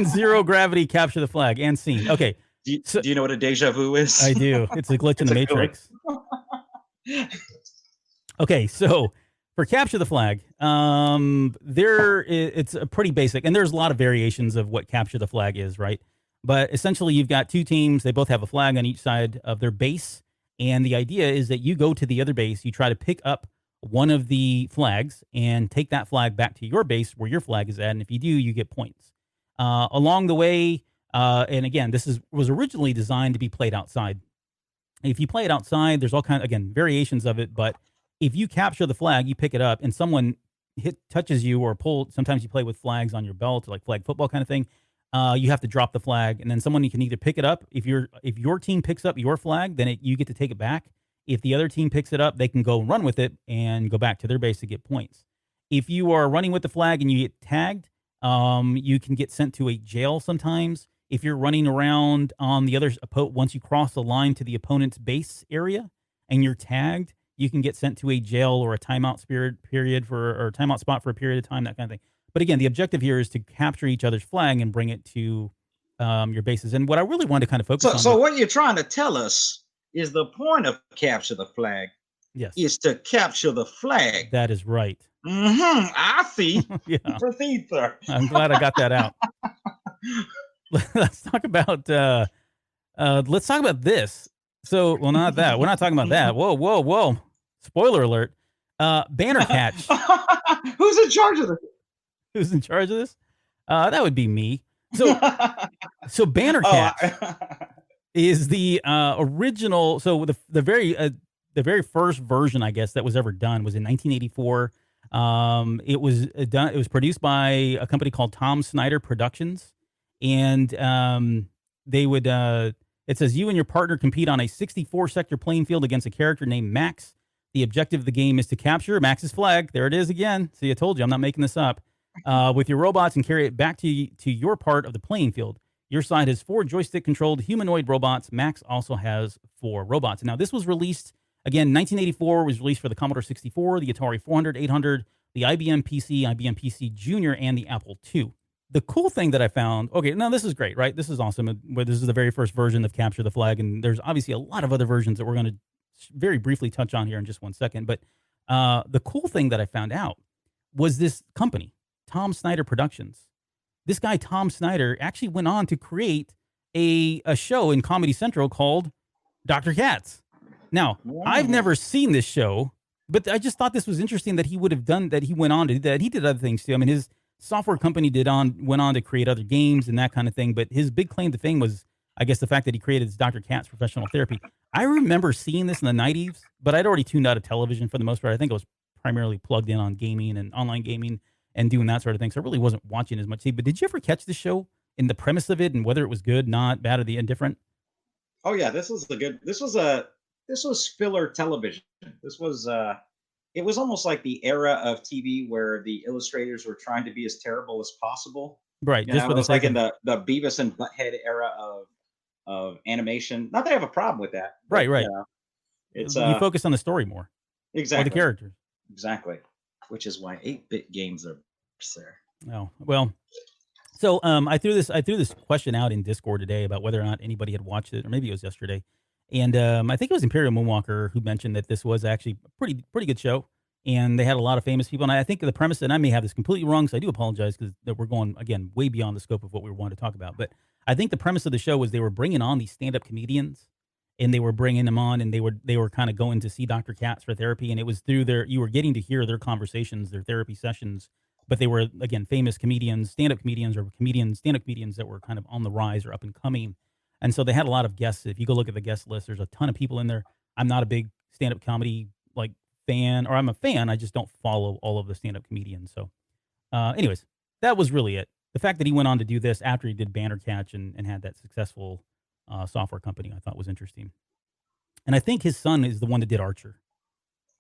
Zero gravity, Capture the Flag, and scene. Okay. Do you know what a deja vu is? I do. It's a glitch in the Matrix. Okay, so for Capture the Flag, it's a pretty basic, and there's a lot of variations of what Capture the Flag is, right? But essentially, you've got two teams. They both have a flag on each side of their base, and the idea is that you go to the other base, you try to pick up one of the flags and take that flag back to your base where your flag is at, and if you do, you get points. Along the way, and again, this was originally designed to be played outside. If you play it outside, there's all kinds, again, variations of it, but if you capture the flag, you pick it up, and someone touches you or sometimes you play with flags on your belt, like flag football kind of thing, you have to drop the flag, and then someone can either pick it up. If your team picks up your flag, then you get to take it back. If the other team picks it up, they can go and run with it and go back to their base to get points. If you are running with the flag and you get tagged, you can get sent to a jail sometimes. If you're running around on the other once you cross the line to the opponent's base area and you're tagged, you can get sent to a jail or a timeout or timeout spot for a period of time, that kind of thing. But again, the objective here is to capture each other's flag and bring it to your bases. And what I really wanted to kind of focus on. So what you're trying to tell us is the point of Capture the Flag. Yes. Is to capture the flag. That is right. I see. Yeah. Proceed, sir. I'm glad I got that out. Let's talk about this. So, well, not that. We're not talking about that. Whoa. Spoiler alert. Banner catch. Who's in charge of this? Who's in charge of this? That would be me. So Banner catch is the original. So the very first version, I guess, that was ever done was in 1984. It was produced by a company called Tom Snyder Productions, and they would. It says you and your partner compete on a 64-sector playing field against a character named Max. The objective of the game is to capture Max's flag. There it is again. See, I told you, I'm not making this up. with your robots and carry it back to your part of the playing field. Your side has 4 joystick-controlled humanoid robots. Max also has 4 robots. Now, this was released, again, 1984, was released for the Commodore 64, the Atari 400, 800, the IBM PC, IBM PC Junior, and the Apple II. The cool thing that I found, okay, now this is great, right? This is awesome. This is the very first version of Capture the Flag, and there's obviously a lot of other versions that we're going to very briefly touch on here in just one second. But the cool thing that I found out was this company, Tom Snyder Productions. This guy, Tom Snyder, actually went on to create a show in Comedy Central called Dr. Katz. Now, I've never seen this show, but I just thought this was interesting that he would have done that. He went on to do that. He did other things too. I mean, his software company went on to create other games and that kind of thing. But his big claim to fame was, I guess, the fact that he created his Dr. Katz professional therapy. I remember seeing this in the 90s, but I'd already tuned out of television for the most part. I think I was primarily plugged in on gaming and online gaming and doing that sort of thing. So I really wasn't watching as much. But did you ever catch the show in the premise of it and whether it was good, not bad, or the indifferent? Oh yeah, this was filler television. This was it was almost like the era of TV where the illustrators were trying to be as terrible as possible. Right. You Just know, for it the was like sake in of, the Beavis and Butthead era of animation. Not that I have a problem with that, but right, right. it's You focus on the story more or the exactly, characters. exactly, which is why 8-bit games are there. Oh, well. So I threw this question out in Discord today about whether or not anybody had watched it, or maybe it was yesterday. And I think it was Imperial Moonwalker who mentioned that this was actually a pretty good show. And they had a lot of famous people. And I think the premise, and I may have this completely wrong, so I do apologize because we're going, again, way beyond the scope of what we wanted to talk about. But I think the premise of the show was they were bringing on these stand-up comedians, and they were bringing them on, and they were kind of going to see Dr. Katz for therapy. And it was through you were getting to hear their conversations, their therapy sessions. But they were, again, famous comedians, stand-up comedians, or stand-up comedians that were kind of on the rise or up and coming. And so they had a lot of guests. If you go look at the guest list, there's a ton of people in there. I'm not a big stand-up comedy like fan, or I'm a fan. I just don't follow all of the stand-up comedians. So, anyways, that was really it. The fact that he went on to do this after he did Banner Catch and had that successful software company, I thought was interesting. And I think his son is the one that did Archer.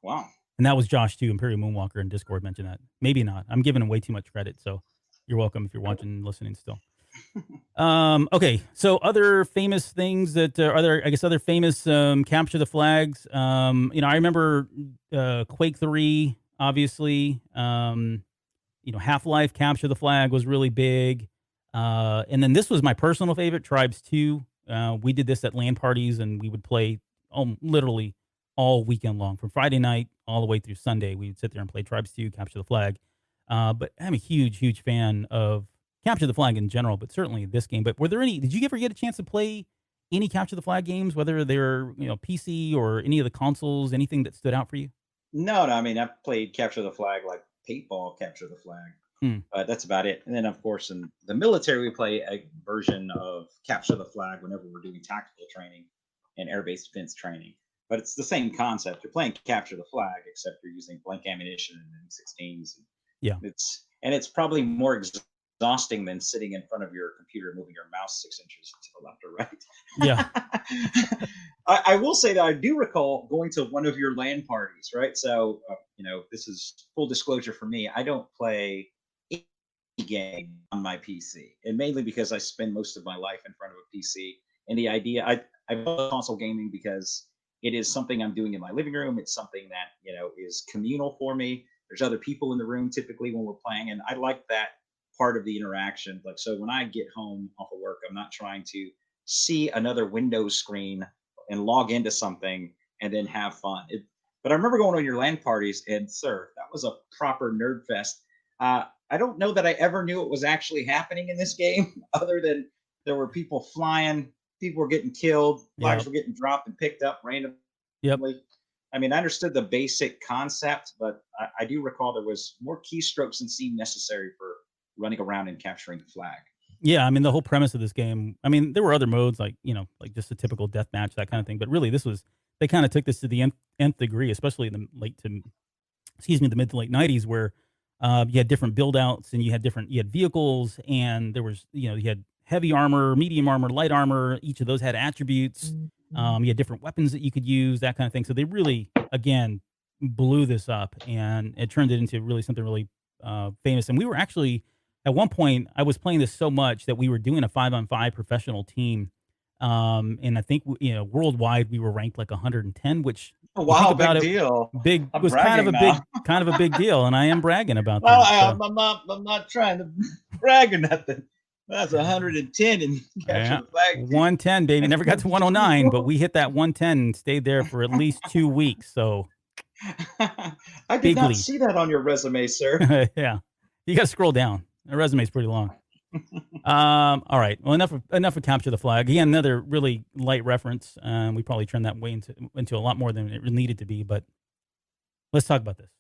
Wow. And that was Josh too. Imperial Moonwalker in Discord mentioned that. Maybe not. I'm giving him way too much credit. So you're welcome if you're watching and listening still. Okay. So other famous things that are there, I guess other famous capture the flags. I remember Quake 3, obviously. Half-Life capture the flag was really big. And then this was my personal favorite, Tribes 2. We did this at LAN parties, and we would play literally all weekend long, from Friday night all the way through Sunday. We would sit there and play Tribes 2, Capture the Flag. But I'm a huge fan of Capture the Flag in general, but certainly this game. But did you ever get a chance to play any Capture the Flag games, whether they're, PC or any of the consoles, anything that stood out for you? No, no. I mean, I've played Capture the Flag, like paintball Capture the Flag. Hmm. That's about it. And then, of course, in the military, we play a version of Capture the Flag whenever we're doing tactical training and air base defense training. But it's the same concept. You're playing Capture the Flag, except you're using blank ammunition and M16s. Yeah. It's probably more exhausting than sitting in front of your computer moving your mouse 6 inches to the left or right. Yeah. I will say that I do recall going to one of your LAN parties, right? So, this is full disclosure for me. I don't play any game on my PC, and mainly because I spend most of my life in front of a PC. And the idea, I love console gaming because it is something I'm doing in my living room. It's something that, is communal for me. There's other people in the room typically when we're playing, and I like that part of the interaction. Like, so when I get home off of work, I'm not trying to see another Windows screen and log into something and then have fun. But I remember going on your LAN parties, and sir, that was a proper nerd fest. I don't know that I ever knew it was actually happening in this game, other than there were people flying, people were getting killed, flags were getting dropped and picked up randomly. Yep. I mean, I understood the basic concept, but I do recall there was more keystrokes than seemed necessary for running around and capturing the flag. Yeah, I mean, the whole premise of this game, I mean, there were other modes like just a typical death match, that kind of thing. But really, they kind of took this to the nth degree, especially in the mid to late 90s, where you had different build outs and you had vehicles, and there was, you had heavy armor, medium armor, light armor. Each of those had attributes. You had different weapons that you could use, that kind of thing. So they really, again, blew this up, and it turned it into really something really famous. And we were actually at one point I was playing this so much that we were doing a 5-on-5 professional team. And I think worldwide we were ranked like 110, which Oh, you think wow, about big it, deal. big I'm was kind of bragging a now. big deal, and I am bragging about Well, that. So I'm not trying to brag or nothing. That's 110 and capture yeah, the flag. 110, baby. Never got to 109, but we hit that 110 and stayed there for at least 2 weeks. So I did big not league. see that on your resume, sir. Yeah, you got to scroll down. The resume's pretty long. All right. Well, enough of capture the flag. Again, another really light reference. We probably turned that way into a lot more than it needed to be. But let's talk about this.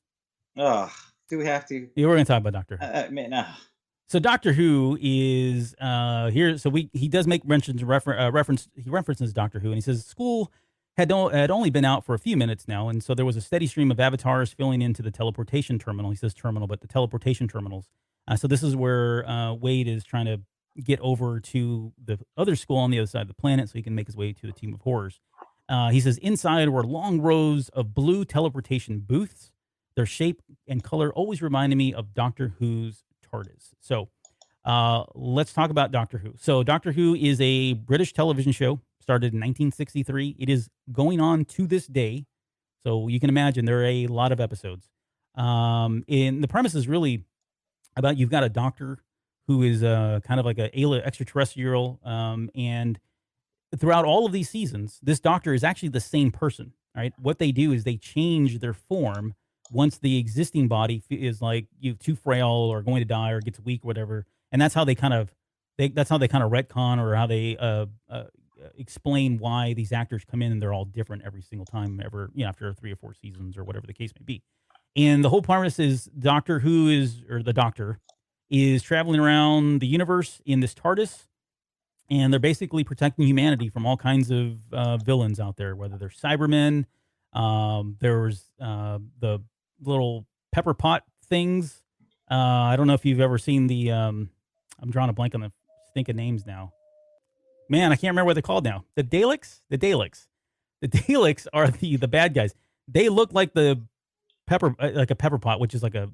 Oh, do we have to? Yeah, we're going to talk about Doctor Who. Man, So Doctor Who is here. So he does make reference. He references Doctor Who, and he says school had only been out for a few minutes now, and so there was a steady stream of avatars filling into the teleportation terminal. He says terminal, but the teleportation terminals. So this is where Wade is trying to get over to the other school on the other side of the planet, so he can make his way to the team of horrors. He says inside were long rows of blue teleportation booths. Their shape and color always reminded me of Doctor Who's TARDIS. So let's talk about Doctor Who. So Doctor Who is a British television show, started in 1963. It is going on to this day. So you can imagine there are a lot of episodes. And the premise is really about you've got a doctor who is kind of like an alien extraterrestrial. And throughout all of these seasons, this doctor is actually the same person, right? What they do is they change their form once the existing body is like too frail or going to die or gets weak or whatever. And that's how they kind of retcon, or how they explain why these actors come in and they're all different every single time, after 3 or 4 seasons or whatever the case may be. And the whole premise is the Doctor is traveling around the universe in this TARDIS, and they're basically protecting humanity from all kinds of villains out there, whether they're Cybermen. There's the little pepper pot things. I don't know if you've ever seen the. I'm drawing a blank on the stinking names now. Man, I can't remember what they're called now. The Daleks. The Daleks are the bad guys. They look like the like a pepper pot, which is like a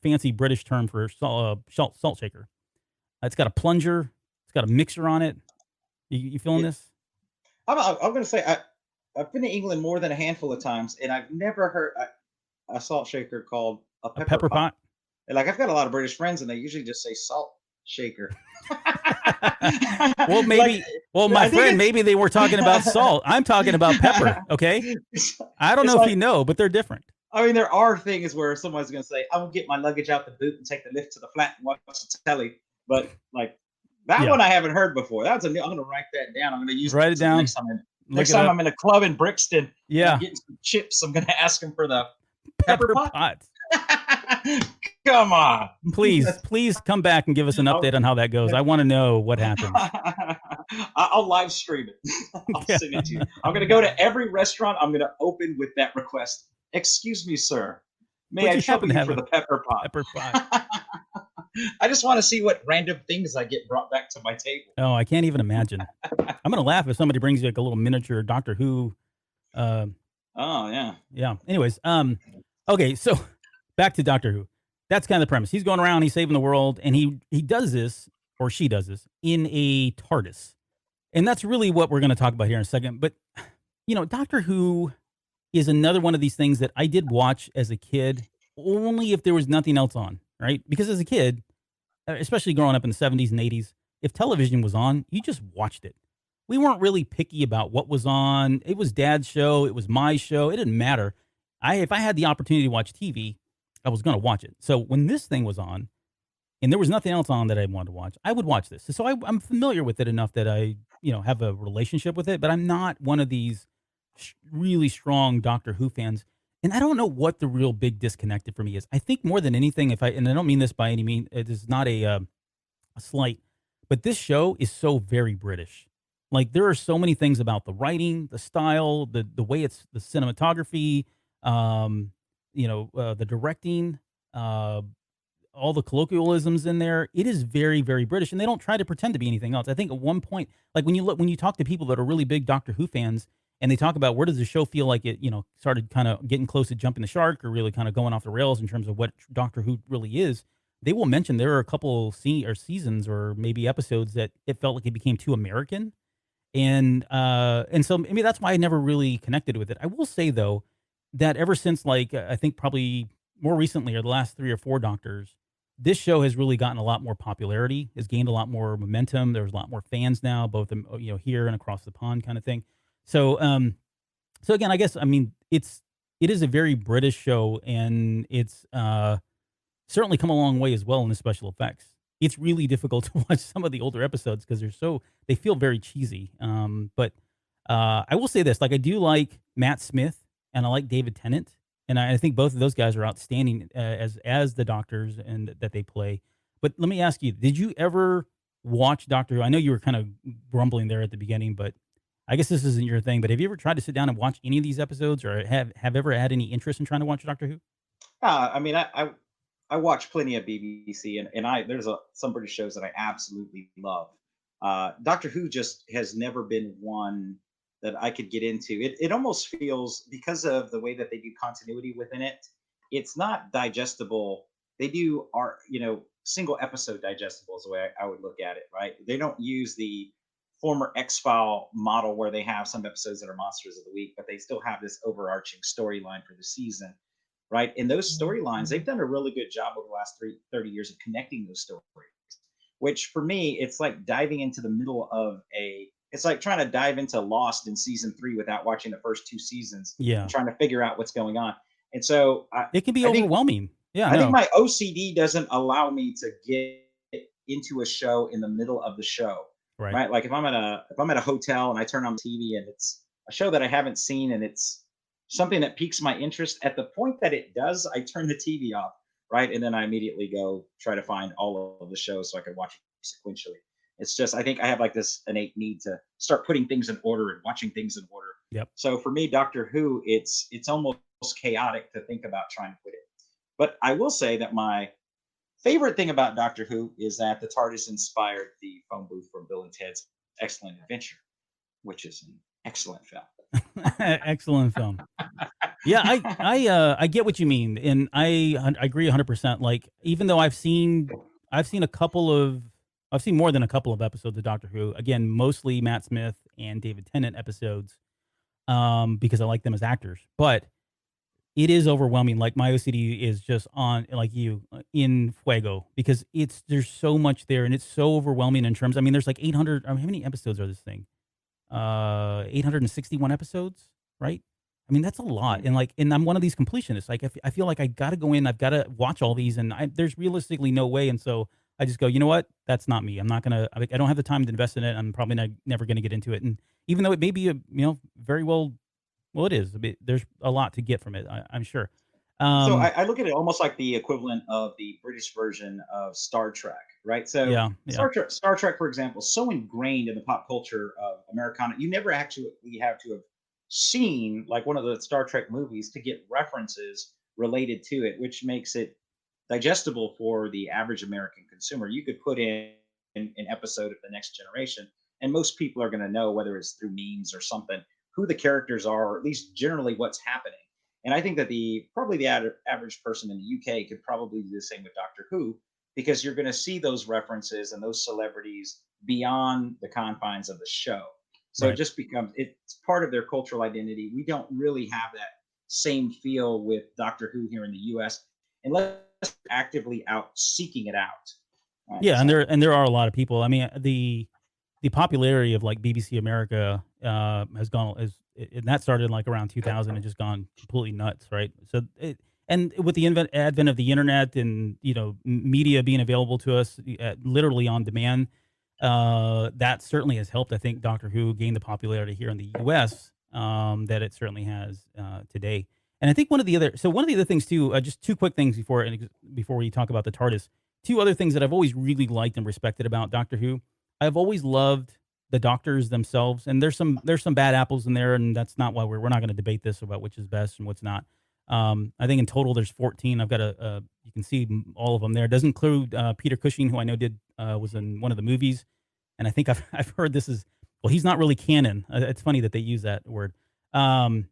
fancy British term for salt shaker. It's got a plunger. It's got a mixer on it. You feeling this? I'm going to say I've been to England more than a handful of times, and I've never heard a salt shaker called a A pepper pepper pot. pot? Like, I've got a lot of British friends, and they usually just say salt shaker. Well, maybe. My friend, maybe they were talking about salt. I'm talking about pepper. Okay. I don't know if you know, but they're different. I mean, there are things where someone's going to say, "I'm gonna get my luggage out the boot and take the lift to the flat and watch the telly," but like that one I haven't heard before. I'm going to write that down. I'm going to use write it down. Next time I'm in a club in Brixton, yeah, getting some chips, I'm going to ask them for the pepper pot. Come on, please come back and give us an update on how that goes. I want to know what happens. I'll live stream it. I'll send it to you. I'm going to go to every restaurant. I'm going to open with that request. Excuse me, sir. May I trouble you for the pepper pot? Pepper pot. I just want to see what random things I get brought back to my table. Oh, I can't even imagine. I'm going to laugh if somebody brings you like a little miniature Doctor Who. Oh, yeah. Yeah. Anyways, okay, so back to Doctor Who. That's kind of the premise. He's going around, he's saving the world, and he does this, or she does this, in a TARDIS. And that's really what we're going to talk about here in a second. But, Doctor Who is another one of these things that I did watch as a kid, only if there was nothing else on, right? Because as a kid, especially growing up in the 70s and 80s, if television was on, you just watched it. We weren't really picky about what was on. It was Dad's show. It was my show. It didn't matter. If I had the opportunity to watch TV, I was going to watch it. So when this thing was on, and there was nothing else on that I wanted to watch, I would watch this. So I'm familiar with it enough that I, have a relationship with it, but I'm not one of these really strong Doctor Who fans. And I don't know what the real big disconnect for me is. I think more than anything, and I don't mean this by any means, it is not a slight, but this show is so very British. Like, there are so many things about the writing, the style, the way it's the cinematography, the directing, all the colloquialisms in there. It is very, very British, and they don't try to pretend to be anything else. I think at one point, like when you talk to people that are really big Doctor Who fans, and they talk about where does the show feel like it, started kind of getting close to jumping the shark or really kind of going off the rails in terms of what Doctor Who really is. They will mention there are a couple seasons or maybe episodes that it felt like it became too American, and so maybe that's why I never really connected with it. I will say though that ever since like I think probably more recently or the last 3 or 4 Doctors, this show has really gotten a lot more popularity, has gained a lot more momentum. There's a lot more fans now, both here and across the pond, kind of thing. So so again, I guess I mean it is a very British show, and it's certainly come a long way as well in the special effects. It's really difficult to watch some of the older episodes because they feel very cheesy. But I will say this: like I do like Matt Smith and I like David Tennant, and I think both of those guys are outstanding as the Doctors and that they play. But let me ask you: did you ever watch Doctor Who? I know you were kind of grumbling there at the beginning, but I guess this isn't your thing. But have you ever tried to sit down and watch any of these episodes, or have ever had any interest in trying to watch Doctor Who? I mean, I watch plenty of BBC, and there's some British shows that I absolutely love. Doctor Who just has never been one that I could get into. It almost feels, because of the way that they do continuity within it, it's not digestible. They do single episode digestible is the way I would look at it, right? They don't use the former X-File model where they have some episodes that are monsters of the week, but they still have this overarching storyline for the season, right? And those storylines, they've done a really good job over the last 30 years of connecting those stories, which for me, it's like diving into the middle of it's like trying to dive into Lost in season 3 without watching the first 2 seasons Yeah, and trying to figure out what's going on. And so it can be I think overwhelming. Yeah, I think no, my OCD doesn't allow me to get into a show in the middle of the show, right. right? Like if I'm at a hotel and I turn on TV and it's a show that I haven't seen and it's something that piques my interest, at the point that it does, I turn the TV off, right? And then I immediately go try to find all of the shows so I can watch it sequentially. It's just I think I have like this innate need to start putting things in order and watching things in order. Yep. So for me, Doctor Who, it's almost chaotic to think about trying to put it. But I will say that my favorite thing about Doctor Who is that the TARDIS inspired the phone booth from Bill and Ted's Excellent Adventure, which is an excellent film. Excellent film. Yeah, I get what you mean, and I agree 100%. Like, even though I've seen I've seen more than a couple of episodes of Doctor Who. Again, mostly Matt Smith and David Tennant episodes, because I like them as actors. But it is overwhelming. Like my OCD is just on like you in fuego because there's so much there, and it's so overwhelming in terms. I mean, there's like 800. How many episodes are this thing? 861 episodes, right? I mean, that's a lot. Mhm. And I'm one of these completionists. Like, I feel like I got to go in, I've got to watch all these, and there's realistically no way. And so I just go, you know what? That's not me. I'm not going to, I don't have the time to invest in it. I'm probably never going to get into it. And even though it may be very well, it is. There's a lot to get from it, I'm sure. So Um, I look at it almost like the equivalent of the British version of Star Trek, right? So yeah, yeah, Star Trek, for example, is so ingrained in the pop culture of Americana, you never actually have to have seen like one of the Star Trek movies to get references related to it, which makes it digestible for the average American consumer. You could put in an episode of The Next Generation, and most people are going to know, whether it's through memes or something, who the characters are, or at least generally what's happening. And I think that the average person in the UK could probably do the same with Doctor Who, because you're going to see those references and those celebrities beyond the confines of the show. So it right. just becomes it's part of their cultural identity. We don't really have that same feel with Doctor Who here in the US unless we're actively out seeking it out. Right. Yeah, and So there are a lot of people. I mean, the popularity of like BBC America has gone is and that started like around 2000 and just gone completely nuts, right? So and with the advent of the internet and media being available to us literally on demand, that certainly has helped. I think Doctor Who gain the popularity here in the U.S. That it certainly has today. And I think one of the other things too, just two quick things before we talk about the TARDIS. Two other things that I've always really liked and respected about Doctor Who. I've always loved the doctors themselves, and there's some bad apples in there, and that's not why we're not going to debate this about which is best and what's not. I think in total there's 14. I've got you can see all of them there. It doesn't include Peter Cushing, who I know was in one of the movies, and I think I've I've heard this is well, he's not really canon. It's funny that they use that word. Um,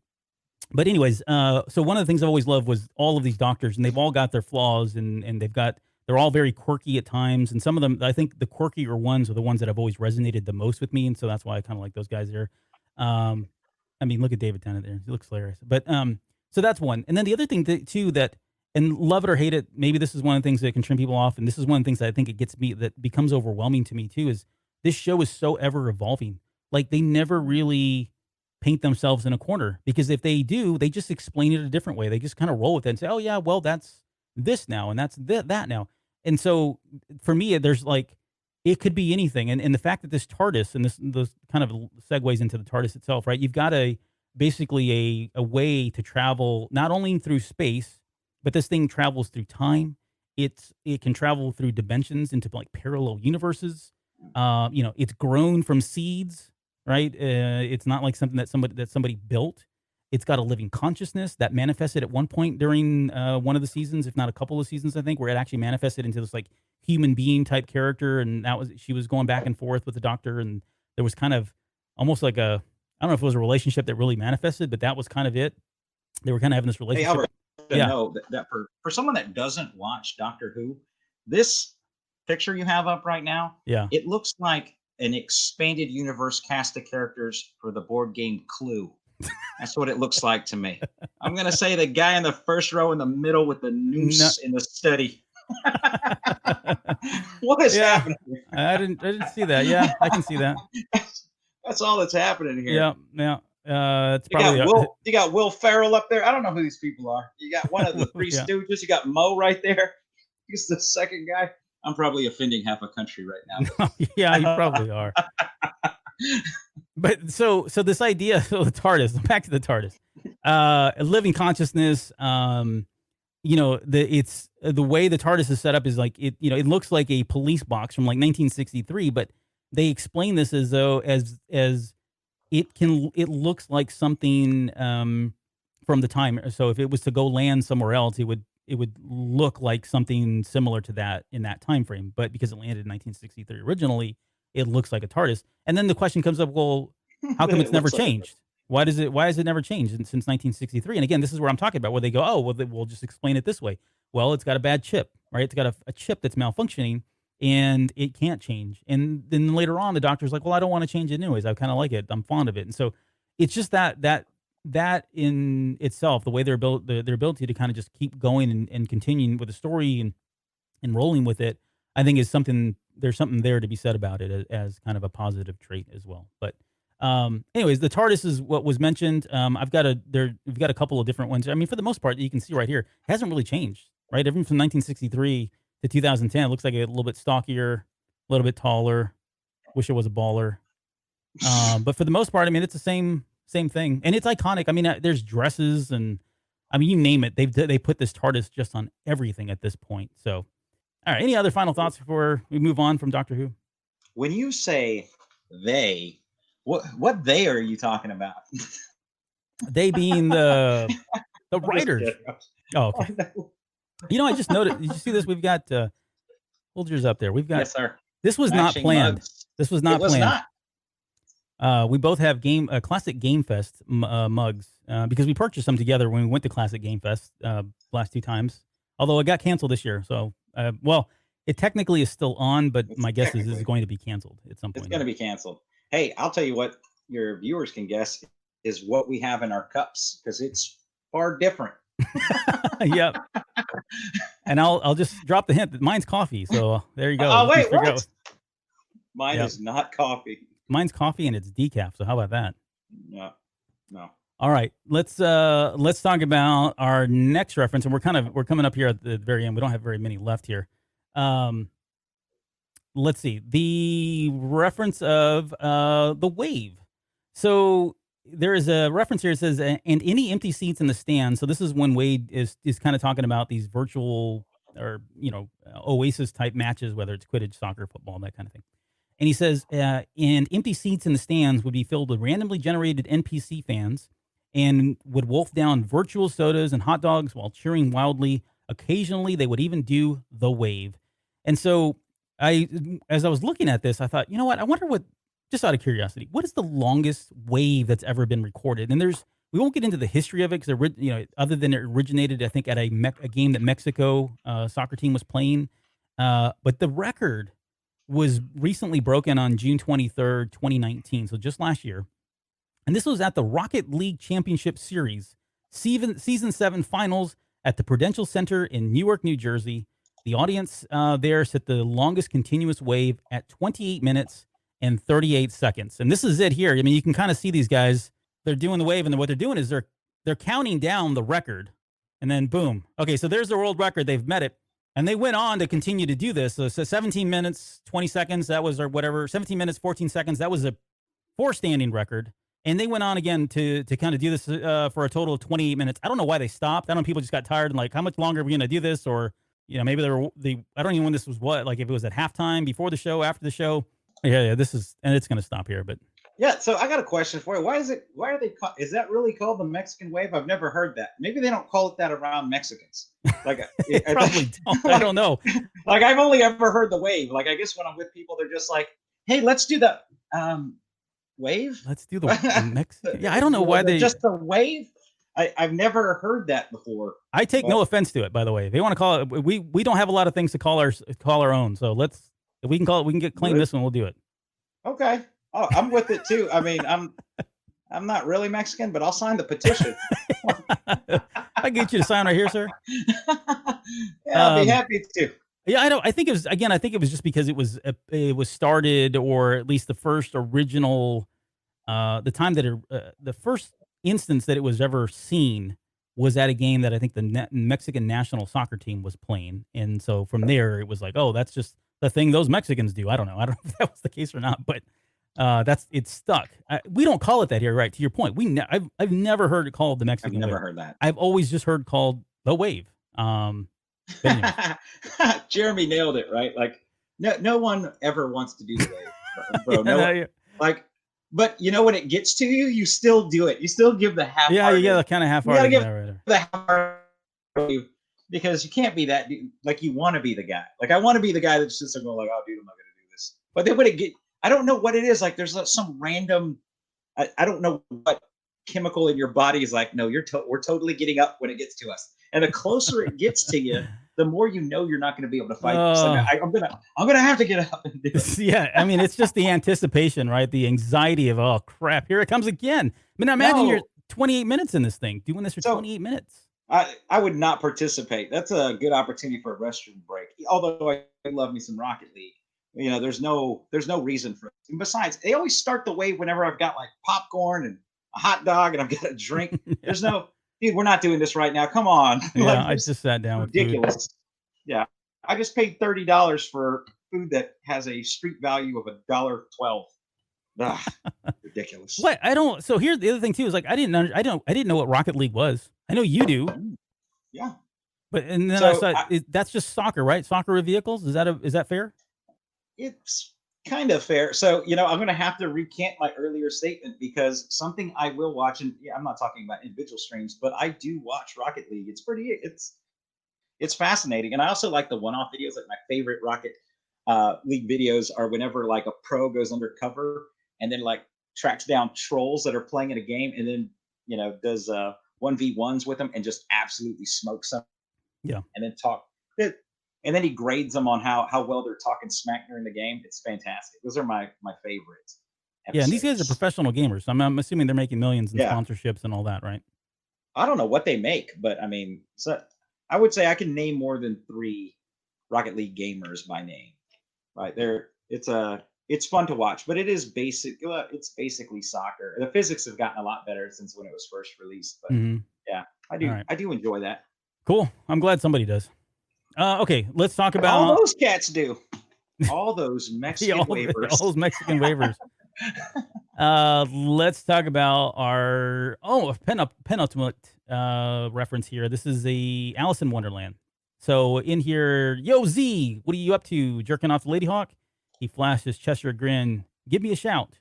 but anyways, so one of the things I always loved was all of these doctors, and they've all got their flaws, and they're all very quirky at times, and some of them, I think the quirkier ones are the ones that have always resonated the most with me, and so that's why I kind of like those guys there. Um, I mean, look at David Tennant there; he looks hilarious. But so that's one, and then the other thing too that, and love it or hate it, maybe this is one of the things that can turn people off, and this is one of the things that I think it gets me that becomes overwhelming to me too is this show is so ever evolving. Like they never really paint themselves in a corner because if they do, they just explain it a different way. They just kind of roll with it and say, "Oh yeah, well that's this now and that's that now." And so for me, there's like it could be anything. And the fact that this TARDIS and this kind of segues into the TARDIS itself, right? You've got basically a way to travel not only through space, but this thing travels through time. It can travel through dimensions into like parallel universes. It's grown from seeds, right? It's not like something that somebody built. It's got a living consciousness that manifested at one point during one of the seasons, if not a couple of seasons, I think, where it actually manifested into this like human being type character, and she was going back and forth with the Doctor, and there was kind of almost like I don't know if it was a relationship that really manifested, but that was kind of it. They were kind of having this Hey, relationship. Albert, to Yeah, know that for someone that doesn't watch Doctor Who, this picture you have up right now, yeah. it looks like an expanded universe cast of characters for the board game Clue. That's what it looks like to me. I'm gonna say the guy in the first row in the middle with the No, noose in the study. What is yeah. happening here? I didn't see that. Yeah, I can see that. That's all that's happening here. Yeah, yeah. It's You probably got Will Ferrell up there. I don't know who these people are. You got one of the Three yeah. Stooges. You got Mo right there. He's the second guy. I'm probably offending half a country right Yeah, you now. probably are. But so this idea, so the TARDIS, back to the TARDIS, a living consciousness. The way the TARDIS is set up is like it looks like a police box from like 1963, but they explain this as though as it looks like something from the time. So if it was to go land somewhere else, it would look like something similar to that in that time frame. But because it landed in 1963 originally, it looks like a TARDIS. And then the question comes up, well, how come But it's it never looks like changed? Why has it never changed since 1963? And again, this is where I'm talking about where they go, oh, well, we'll just explain it this way. Well, it's got a bad chip, right? It's got a chip that's malfunctioning and it can't change. And then later on, the doctor's like, well, I don't want to change it anyways. I kind of like it. I'm fond of it. And so it's just that in itself, the way they're built, their ability to kind of just keep going and continuing with the story and rolling with it, I think is something. There's something there to be said about it as kind of a positive trait as well. But anyways, the TARDIS is what was mentioned. We've got a couple of different ones. I mean, for the most part, you can see right here, it hasn't really changed, right? Everything from 1963 to 2010, it looks like a little bit stockier, a little bit taller. Wish it was a baller. But for the most part, I mean, it's the same thing, and it's iconic. I mean, there's dresses and I mean, you name it. They put this TARDIS just on everything at this point. So, all right. Any other final thoughts before we move on from Doctor Who? when you say they, what they are you talking about? They being the I'm just writers. kidding. Oh, okay. I just noticed. Did you see this? We've got hold yours up there. We've got Yes, sir. this was not Matching planned. mugs. This was It not was planned. not. We both have classic Game Fest mugs because we purchased them together when we went to Classic Game Fest last two times. Although it got canceled this year, so well, it technically is still on, but It's my guess is technically going to be canceled at some it's point going to here. be canceled. Hey, I'll tell you what your viewers can guess is what we have in our cups because it's far different. Yep, and I'll just drop the hint that mine's coffee. So there you go. Oh You can wait, figure what? out. Mine Yep, is not coffee. mine's coffee and it's decaf. So how about that? No, no. All right, let's talk about our next reference, and we're coming up here at the very end. We don't have very many left here. Um, let's see the reference of the wave. So there is a reference here. It says, "And any empty seats in the stand." So this is when Wade is kind of talking about these virtual or Oasis type matches, whether it's Quidditch, soccer, football, that kind of thing. And he says, and empty seats in the stands would be filled with randomly generated NPC fans and would wolf down virtual sodas and hot dogs while cheering wildly. Occasionally, they would even do the wave. And so, as I was looking at this, I thought, you know what? I wonder what. just out of curiosity, what is the longest wave that's ever been recorded? And we won't get into the history of it because, other than it originated, I think, at a game that Mexico soccer team was playing. But the record was recently broken on June 23rd, 2019. So just last year. And this was at the Rocket League Championship Series, Season 7 Finals at the Prudential Center in Newark, New Jersey. The audience there set the longest continuous wave at 28 minutes and 38 seconds. And this is it here. I mean, you can kind of see these guys. They're doing the wave, and what they're doing is they're counting down the record. And then, boom. Okay, so there's the world record. They've met it. And they went on to continue to do this. So 17 minutes, 20 seconds, that was, or whatever, 17 minutes, 14 seconds, that was a 4-standing record. And they went on again to kind of do this for a total of 28 minutes. I don't know why they stopped. I don't know, people just got tired and like, how much longer are we going to do this? Or, maybe I don't even know when this was like if it was at halftime, before the show, after the show. Yeah, and it's going to stop here, but. Yeah, so I got a question for you. Why are they is that really called the Mexican wave? I've never heard that. Maybe they don't call it that around Mexicans. Like probably don't. I don't know. Like I've only ever heard the wave. Like I guess when I'm with people, they're just like, "Hey, let's do the wave. Let's do the Mexican." Yeah, I don't know why they just the wave. I've never heard that before. I take no offense to it, by the way. If they want to call it, we don't have a lot of things to call our own. So if we can call it, we can claim this one. We'll do it. Okay. Oh, I'm with it too. I mean, I'm not really Mexican, but I'll sign the petition. I get you to sign right here, sir. Yeah, I'll be happy to. Yeah, I don't. I think it was just because it was started, or at least the first original, the time that the first instance that it was ever seen was at a game that I think the Mexican national soccer team was playing, and so from there it was like, oh, that's just the thing those Mexicans do. I don't know if that was the case or not, but it's stuck. We don't call it that here, right? To your point, I've never heard it called the Mexican. I've never wave. heard that. I've always just heard called the wave. Jeremy nailed it, right? Like no one ever wants to do the wave, bro. Yeah. Like, but when it gets to you, you still do it. You still give the half. Yeah, you got kind of half-hearted. You gotta give the half wave, because you can't be that like you want to be the guy. Like I want to be the guy that's just going like, oh, dude, I'm not gonna do this. But then when it get, I don't know what it is. Like there's some random, I don't know what chemical in your body is like, no, we're totally getting up when it gets to us. And the closer it gets to you, the more you're not going to be able to fight. Like, I'm gonna have to get up and do it. Yeah, I mean, it's just the anticipation, right? The anxiety of, oh crap, here it comes again. I mean, imagine you're 28 minutes in this thing, doing this for 28 minutes. I would not participate. That's a good opportunity for a restroom break. Although I love me some Rocket League. There's no reason for it. And besides, they always start the wave whenever I've got like popcorn and a hot dog and I've got a drink. Yeah. There's no, dude, we're not doing this right now. Come on. Yeah, like, I just sat down with ridiculous. Food. Yeah. I just paid $30 for food that has a street value of $1.12. Ridiculous. What? So here's the other thing too, is like I didn't know what Rocket League was. I know you do. Yeah. But and then I saw that's just soccer, right? Soccer with vehicles. Is that fair? It's kind of fair. So, I'm going to have to recant my earlier statement, because something I will watch, and I'm not talking about individual streams, but I do watch Rocket League. It's fascinating. And I also like the one-off videos. Like my favorite Rocket League videos are whenever like a pro goes undercover and then like tracks down trolls that are playing in a game, and then, does 1v1s with them and just absolutely smokes them. Yeah. And then and then he grades them on how well they're talking smack during the game. It's fantastic. Those are my favorites. Yeah, and these guys are professional gamers. So I'm assuming they're making millions in sponsorships and all that, right? I don't know what they make, but I mean, so I would say I can name more than 3 Rocket League gamers by name. Right there, it's fun to watch, but it's basically soccer. The physics have gotten a lot better since when it was first released. But yeah, I do enjoy that. Cool. I'm glad somebody does. Okay, let's talk about all those cats do. All those Mexican waivers. All those Mexican waivers. Let's talk about our penultimate reference here. This is a Alice in Wonderland. So in here, yo Z, what are you up to? Jerking off the Lady Hawk? He flashed his Cheshire grin. Give me a shout.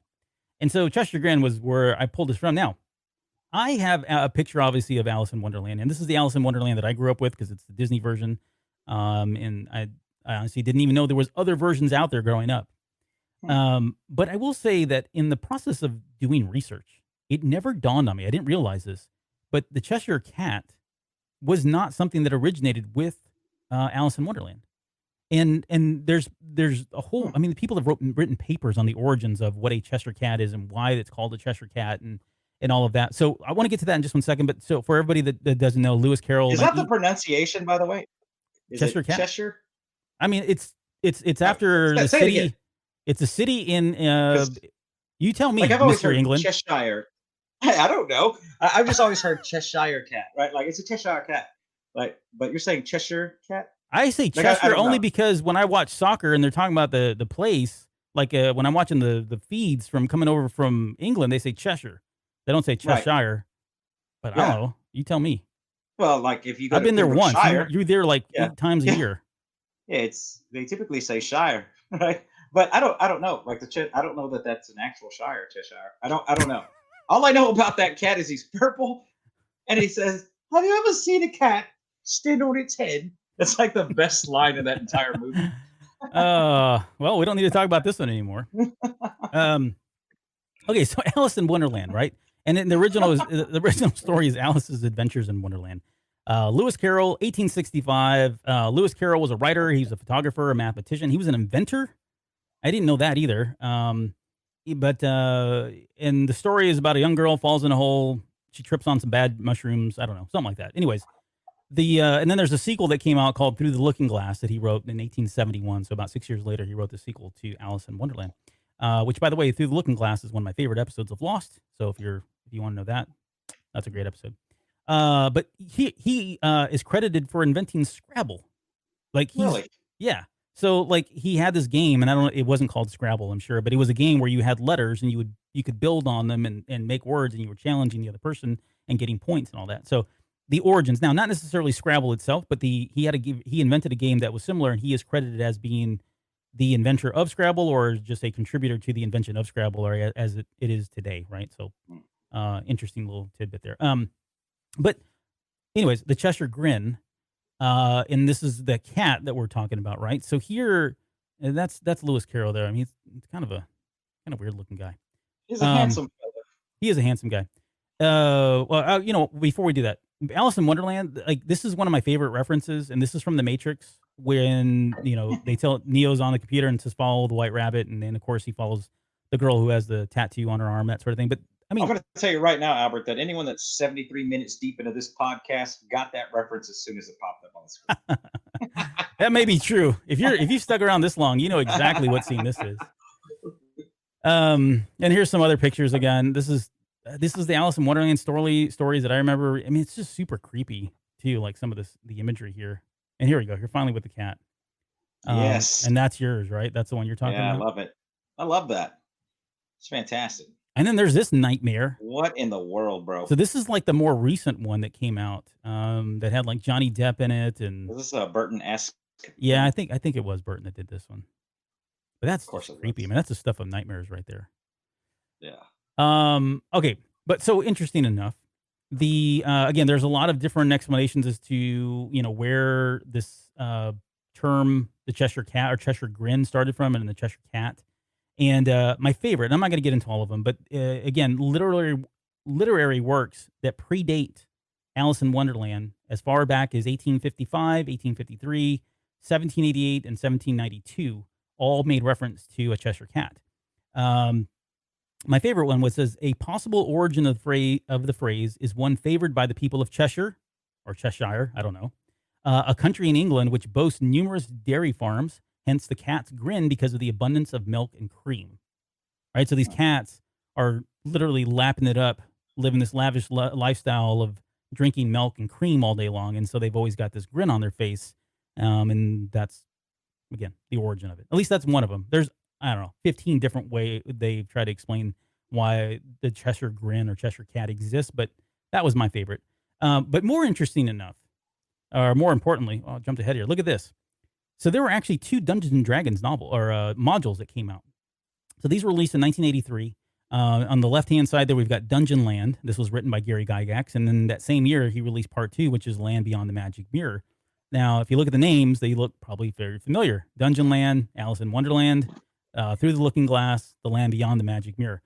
And so Cheshire grin was where I pulled this from. Now, I have a picture, obviously, of Alice in Wonderland, and this is the Alice in Wonderland that I grew up with because it's the Disney version. And I honestly didn't even know there was other versions out there growing up. Hmm. But I will say that in the process of doing research, it never dawned on me. I didn't realize this, but the Cheshire Cat was not something that originated with Alice in Wonderland. And there's a whole. Hmm. I mean, people have written papers on the origins of what a Cheshire Cat is and why it's called a Cheshire Cat and all of that. So I want to get to that in just one second. But so for everybody that doesn't know, Lewis Carroll, Is that the pronunciation, by the way? Is Cheshire it Cat. Cheshire? I mean, it's after the Say it again, city. It's a city in. because You tell like me, I've always Mister heard England. Cheshire. I don't know. I've just always heard Cheshire cat, right? Like it's a Cheshire cat. Like, but you're saying Cheshire cat? I say Like I Cheshire don't only know. because when I watch soccer and they're talking about the place, like when I'm watching the feeds from coming over from England, they say Cheshire. They don't say Right. Cheshire. But I don't Yeah. know. You tell me. Well, like if you go I've to been there once. Pembrokeshire, You're there like yeah, 8 times a yeah, year. yeah. It's they typically say Shire, right? But I don't know. Like I don't know that that's an actual Shire, Cheshire. I don't know. All I know about that cat is he's purple, and he says, "Have you ever seen a cat stand on its head?" That's like the best line of that entire movie. Well, we don't need to talk about this one anymore. Um, okay, so Alice in Wonderland, right? And then the original story is Alice's Adventures in Wonderland. Lewis Carroll, 1865. Lewis Carroll was a writer. He was a photographer, a mathematician. He was an inventor. I didn't know that either. But and the story is about a young girl falls in a hole. She trips on some bad mushrooms. I don't know, something like that. Anyways, and then there's a sequel that came out called Through the Looking Glass that he wrote in 1871. So about 6 years later, he wrote the sequel to Alice in Wonderland. Which, by the way, Through the Looking Glass is one of my favorite episodes of Lost. So if you want to know that, that's a great episode. But he is credited for inventing Scrabble. Like Really? yeah. So like he had this game, and I don't know, it wasn't called Scrabble, I'm sure, but it was a game where you had letters and you could build on them and make words, and you were challenging the other person and getting points and all that. So the origins now, not necessarily Scrabble itself, but he invented a game that was similar, and he is credited as being the inventor of Scrabble or just a contributor to the invention of Scrabble or as it is today, right? So Hmm. interesting little tidbit there. But anyways, the Cheshire Grin. And this is the cat that we're talking about, right? So here, and that's Lewis Carroll there. I mean, he's kind of weird looking guy. He's a Um, handsome fella. he is a handsome guy. Before we do that, Alice in Wonderland, like this is one of my favorite references, and this is from The Matrix when they tell Neo's on the computer and says follow the White Rabbit, and then of course he follows the girl who has the tattoo on her arm, that sort of thing. But I I'm mean, going to tell you right now, Albert, that anyone that's 73 minutes deep into this podcast got that reference as soon as it popped up on the screen. that may be true. If you've stuck around this long, you know exactly what scene this is. And here's some other pictures again. This is the Alice in Wonderland stories that I remember. I mean, it's just super creepy too, like some of the imagery here. And here we go. You're finally with the cat. Yes. And that's yours, right? That's the one you're talking Yeah, I about. love it. I love that. It's fantastic. And then there's this nightmare. What in the world, bro? So this is like the more recent one that came out. That had like Johnny Depp in it, and Is this a Burton-esque yeah, thing? I think it was Burton that did this one. But that's Of course just it creepy. I was. mean, that's the stuff of nightmares right there. Yeah. Okay, but so interesting enough, again, there's a lot of different explanations as to where this term, the Cheshire Cat or Cheshire Grin, started from, and the Cheshire Cat. And my favorite, and I'm not going to get into all of them, but again, literary works that predate Alice in Wonderland as far back as 1855, 1853, 1788, and 1792 all made reference to a Cheshire Cat. Um, my favorite one was says a possible origin of the phrase is one favored by the people of Cheshire or Cheshire, I don't know, a country in England which boasts numerous dairy farms. Hence the cat's grin because of the abundance of milk and cream. Right, so these cats are literally lapping it up, living this lavish lifestyle of drinking milk and cream all day long, and so they've always got this grin on their face, and that's again the origin of it. At least that's one of them. There's I don't know 15 different way they've tried to explain why the Cheshire Grin or Cheshire Cat exists, but that was my favorite. But more interesting enough, or more importantly, I jumped ahead here. Look at this. So there were actually 2 Dungeons and Dragons novel or modules that came out. So these were released in 1983. On the left-hand side there, we've got Dungeon Land. This was written by Gary Gygax. And then that same year, he released part 2, which is Land Beyond the Magic Mirror. Now, if you look at the names, they look probably very familiar. Dungeon Land, Alice in Wonderland. Through the Looking Glass, The Land Beyond the Magic Mirror.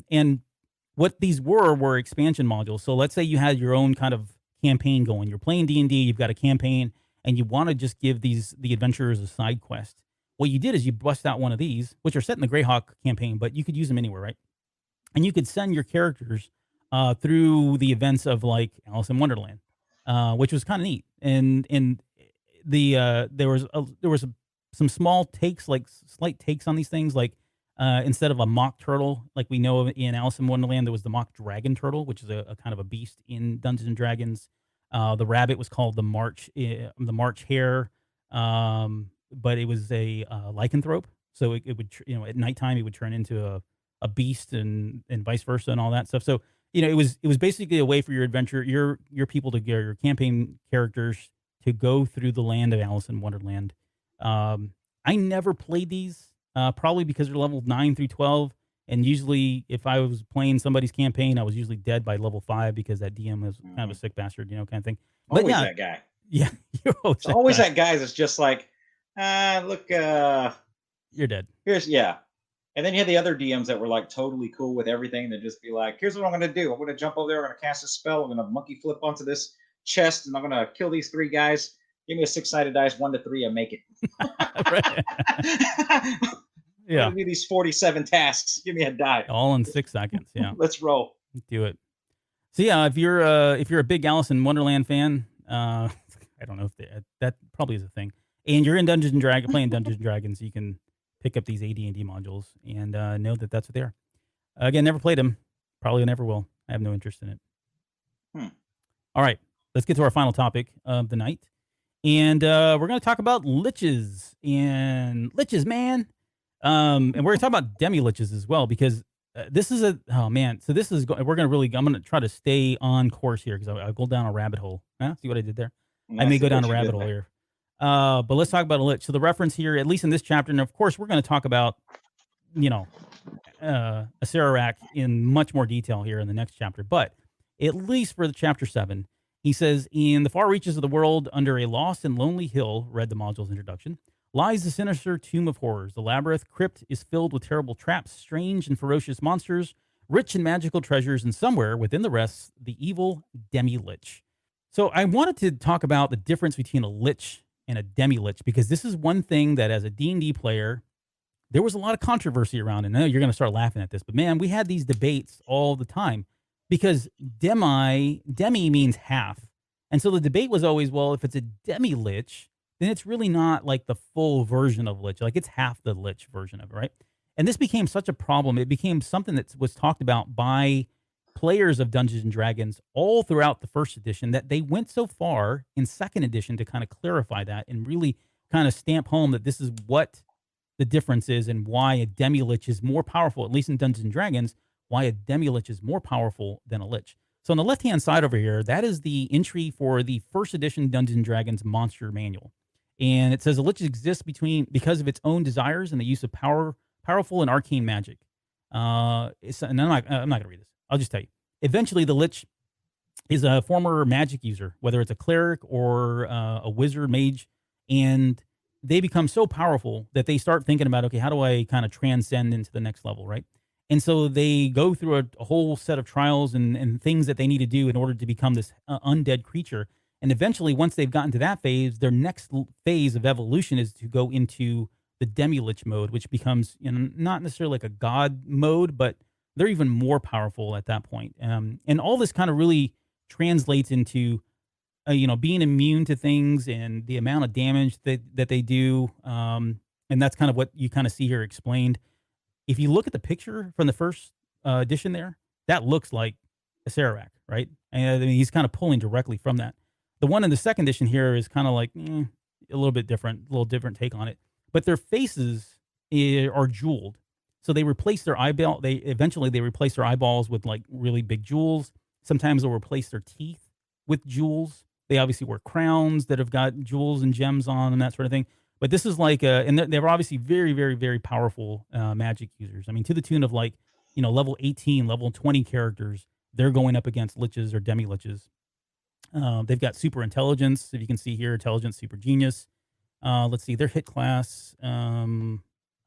And what these were expansion modules. So let's say you had your own kind of campaign going. You're playing D&D, you've got a campaign, and you want to just give the adventurers a side quest. What you did is you bust out one of these, which are set in the Greyhawk campaign, but you could use them anywhere, right? And you could send your characters through the events of like Alice in Wonderland, which was kind of neat. And there was some small takes, like slight takes on these things, like instead of a mock turtle, like we know in Alice in Wonderland, there was the mock dragon turtle, which is a kind of a beast in Dungeons and Dragons. The rabbit was called the March hare, but it was a lycanthrope. So it would, at nighttime it would turn into a beast and vice versa and all that stuff. So it was basically a way for your adventure, your people to get your campaign characters to go through the land of Alice in Wonderland. I never played these, probably because they're level 9 through 12. And usually, if I was playing somebody's campaign, I was usually dead by level 5 because that DM was kind of a sick bastard, kind of thing. But Always yeah, that guy. yeah, you're It's always that guy that's just like, look, you're dead. yeah. And then you had the other DMs that were like totally cool with everything. They'd just be like, here's what I'm going to do. I'm going to jump over there. I'm going to cast a spell. I'm going to monkey flip onto this chest, and I'm going to kill these 3 guys. Give me a 6-sided dice, 1 to 3, and make it. Yeah. Give me these 47 tasks. Give me a die. All in 6 seconds. Yeah. Let's roll. Do it. So yeah, if you're a big Alice in Wonderland fan, I don't know if that probably is a thing, and you're in Dungeons and Dragons, playing Dungeons and Dragons, you can pick up these AD&D modules and know that that's what they are. Again, never played them. Probably never will. I have no interest in it. All right, let's get to our final topic of the night. And we're going to talk about liches. And liches, man. And we're going to talk about demi-liches as well, because this is we're going to really, I'm going to try to stay on course here, because I'll go down a rabbit hole. See what I did there? I may go down a rabbit hole here. But let's talk about a lich. So the reference here, at least in this chapter, and of course we're going to talk about, Acererak in much more detail here in the next chapter. But at least for the chapter 7, he says, in the far reaches of the world, under a lost and lonely hill, read the module's introduction, lies the sinister tomb of horrors. The labyrinth crypt is filled with terrible traps, strange and ferocious monsters, rich in magical treasures, and somewhere within the rest, the evil demi-lich. So I wanted to talk about the difference between a lich and a demi-lich, because this is one thing that as a D&D player, there was a lot of controversy around. And I know you're going to start laughing at this, but man, we had these debates all the time, because demi means half. And so the debate was always, well, if it's a demi-lich, then it's really not like the full version of lich. Like, it's half the lich version of it, right? And this became such a problem. It became something that was talked about by players of Dungeons and Dragons all throughout the first edition, that they went so far in second edition to kind of clarify that and really kind of stamp home that this is what the difference is, and why a demi-lich is more powerful, at least in Dungeons and Dragons, why a demi-lich is more powerful than a lich. So on the left-hand side over here, that is the entry for the first edition Dungeons and Dragons monster manual. And it says a lich exists because of its own desires and the use of powerful and arcane magic. And I'm not going to read this. I'll just tell you. Eventually, the lich is a former magic user, whether it's a cleric or a wizard, mage, and they become so powerful that they start thinking about, okay, how do I kind of transcend into the next level, right? And so they go through a whole set of trials and things that they need to do in order to become this undead creature. And eventually, once they've gotten to that phase, their next phase of evolution is to go into the demi-lich mode, which becomes, not necessarily like a god mode, but they're even more powerful at that point. And all this kind of really translates into, being immune to things and the amount of damage that they do. And that's kind of what you kind of see here explained. If you look at the picture from the first edition there, that looks like Acererak, right? And I mean, he's kind of pulling directly from that. The one in the second edition here is kind of like a little bit different, a little different take on it. But their faces are jeweled. So they replace their eyeball. They eventually replace their eyeballs with like really big jewels. Sometimes they'll replace their teeth with jewels. They obviously wear crowns that have got jewels and gems on and that sort of thing. But this is like, and they're obviously very, very, very powerful magic users. I mean, to the tune of like, level 18, level 20 characters, they're going up against liches or demi-liches. They've got super intelligence. If you can see here, intelligence, super genius. Let's see, their hit class. All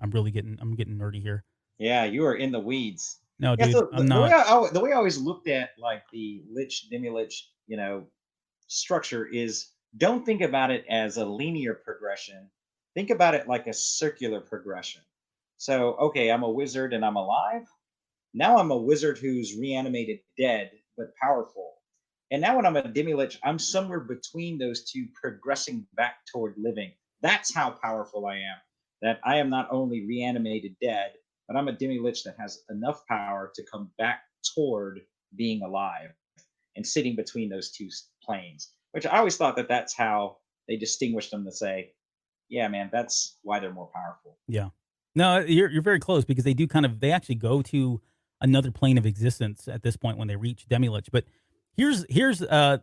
I'm getting nerdy here. Yeah, you are in the weeds. No, Yeah, dude, so I'm the way not. the way I always looked at like the lich demi lich, structure is don't think about it as a linear progression. Think about it like a circular progression. So, okay, I'm a wizard and I'm alive. Now I'm a wizard who's reanimated dead but powerful. And now when I'm a demi-lich, I'm somewhere between those two, progressing back toward living. That's how powerful I am. That I am not only reanimated dead, but I'm a demi-lich that has enough power to come back toward being alive and sitting between those two planes. Which I always thought that that's how they distinguished them to say, yeah, man, that's why they're more powerful. Yeah. No, you're very close because they actually go to another plane of existence at this point when they reach Demilich. But here's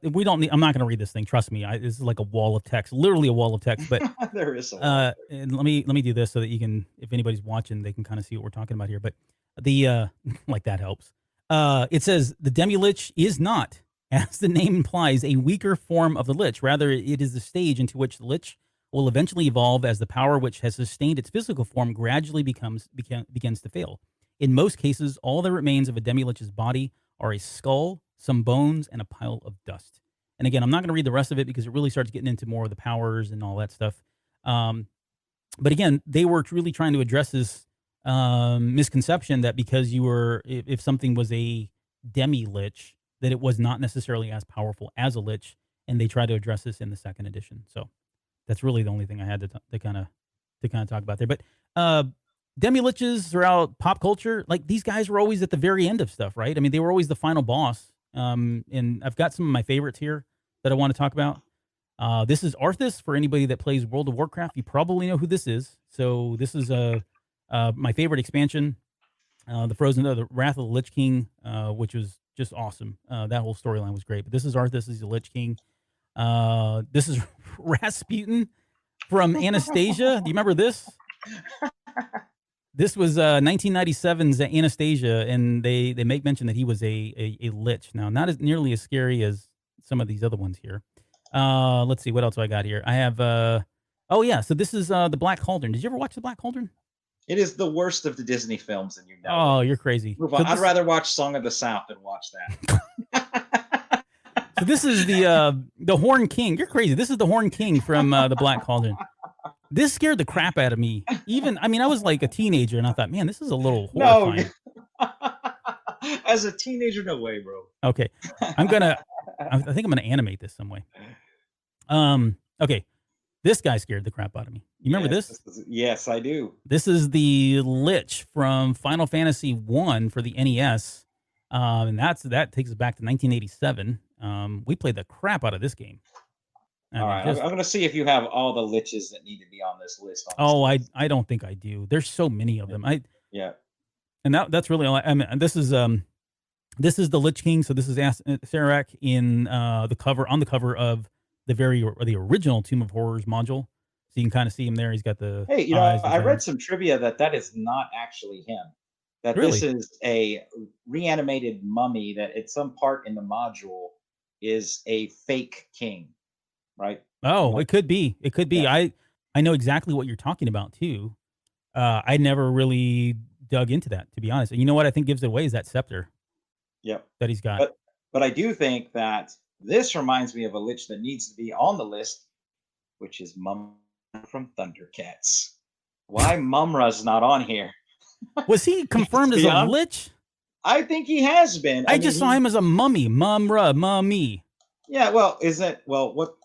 we don't need, I'm not going to read this thing. Trust me. This is like a wall of text, literally a wall of text. But There is a lot. and let me do this so that you can, if anybody's watching, they can kind of see what we're talking about here. But the like that helps. It says the Demilich is not, as the name implies, a weaker form of the Lich. Rather, it is the stage into which the Lich will eventually evolve as the power which has sustained its physical form gradually begins to fail. In most cases, all that remains of a demi-lich's body are a skull, some bones, and a pile of dust. And again, I'm not going to read the rest of it because it really starts getting into more of the powers and all that stuff. Um, but again, they were really trying to address this misconception that because if something was a demi-lich, that it was not necessarily as powerful as a lich, and they try to address this in the second edition. So that's really the only thing I had to kind of talk about there. But demi liches throughout pop culture, like these guys were always at the very end of stuff, right? I mean, they were always the final boss. And I've got some of my favorites here that I want to talk about. This is Arthas. For anybody that plays World of Warcraft, you probably know who this is. So this is my favorite expansion, the Wrath of the Lich King, which was just awesome. That whole storyline was great. But this is Arthas. He's the Lich King. This is Rasputin from Anastasia. Do you remember this? This was 1997's Anastasia, and they make mention that he was a lich. Now, not as nearly as scary as some of these other ones here. Let's see, what else do I got here? I have oh yeah, so this is the Black Cauldron. Did you ever watch the Black Cauldron? It is the worst of the Disney films, and you know Oh, it. you're crazy. Move on. I'd rather watch Song of the South than watch that. So this is the Horn King. You're crazy. This is the Horn King from the Black Cauldron. This scared the crap out of me. I was like a teenager, and I thought, man, this is a little horrifying. No. As a teenager, no way, bro. Okay, I think I'm gonna animate this some way. Okay, this guy scared the crap out of me. You remember this? Yes, I do. This is the Lich from Final Fantasy I for the NES, and that takes us back to 1987. We played the crap out of this game. All right, I'm going to see if you have all the liches that need to be on this list. I don't think I do. There's so many of them. Yeah, and that's really all. This is the Lich King. So this is Serac in the cover of the original Tomb of Horrors module. So you can kind of see him there. He's got the eyes. I read some trivia that is not actually him. That Really? This is a reanimated mummy that at some part in the module is a fake king. Right? Oh, it could be. It could be. Yeah. I know exactly what you're talking about too. I never really dug into that, to be honest. And you know what I think gives it away is that scepter. Yep. That he's got. But I do think that this reminds me of a lich that needs to be on the list, which is Mum from Thundercats. Why Mumra's not on here? Was he confirmed as a lich? I think he has been. I just saw him as a mummy. Mummy. Yeah, well, what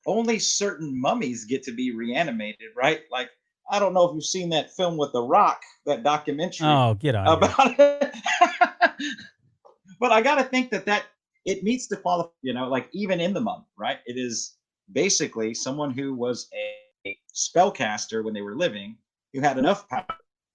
only certain mummies get to be reanimated, right? Like, I don't know if you've seen that film with The Rock, that documentary. Oh, get out about it. But I got to think that it meets the qualify, like even in the mummy, right? It is basically someone who was a spellcaster when they were living, who had enough power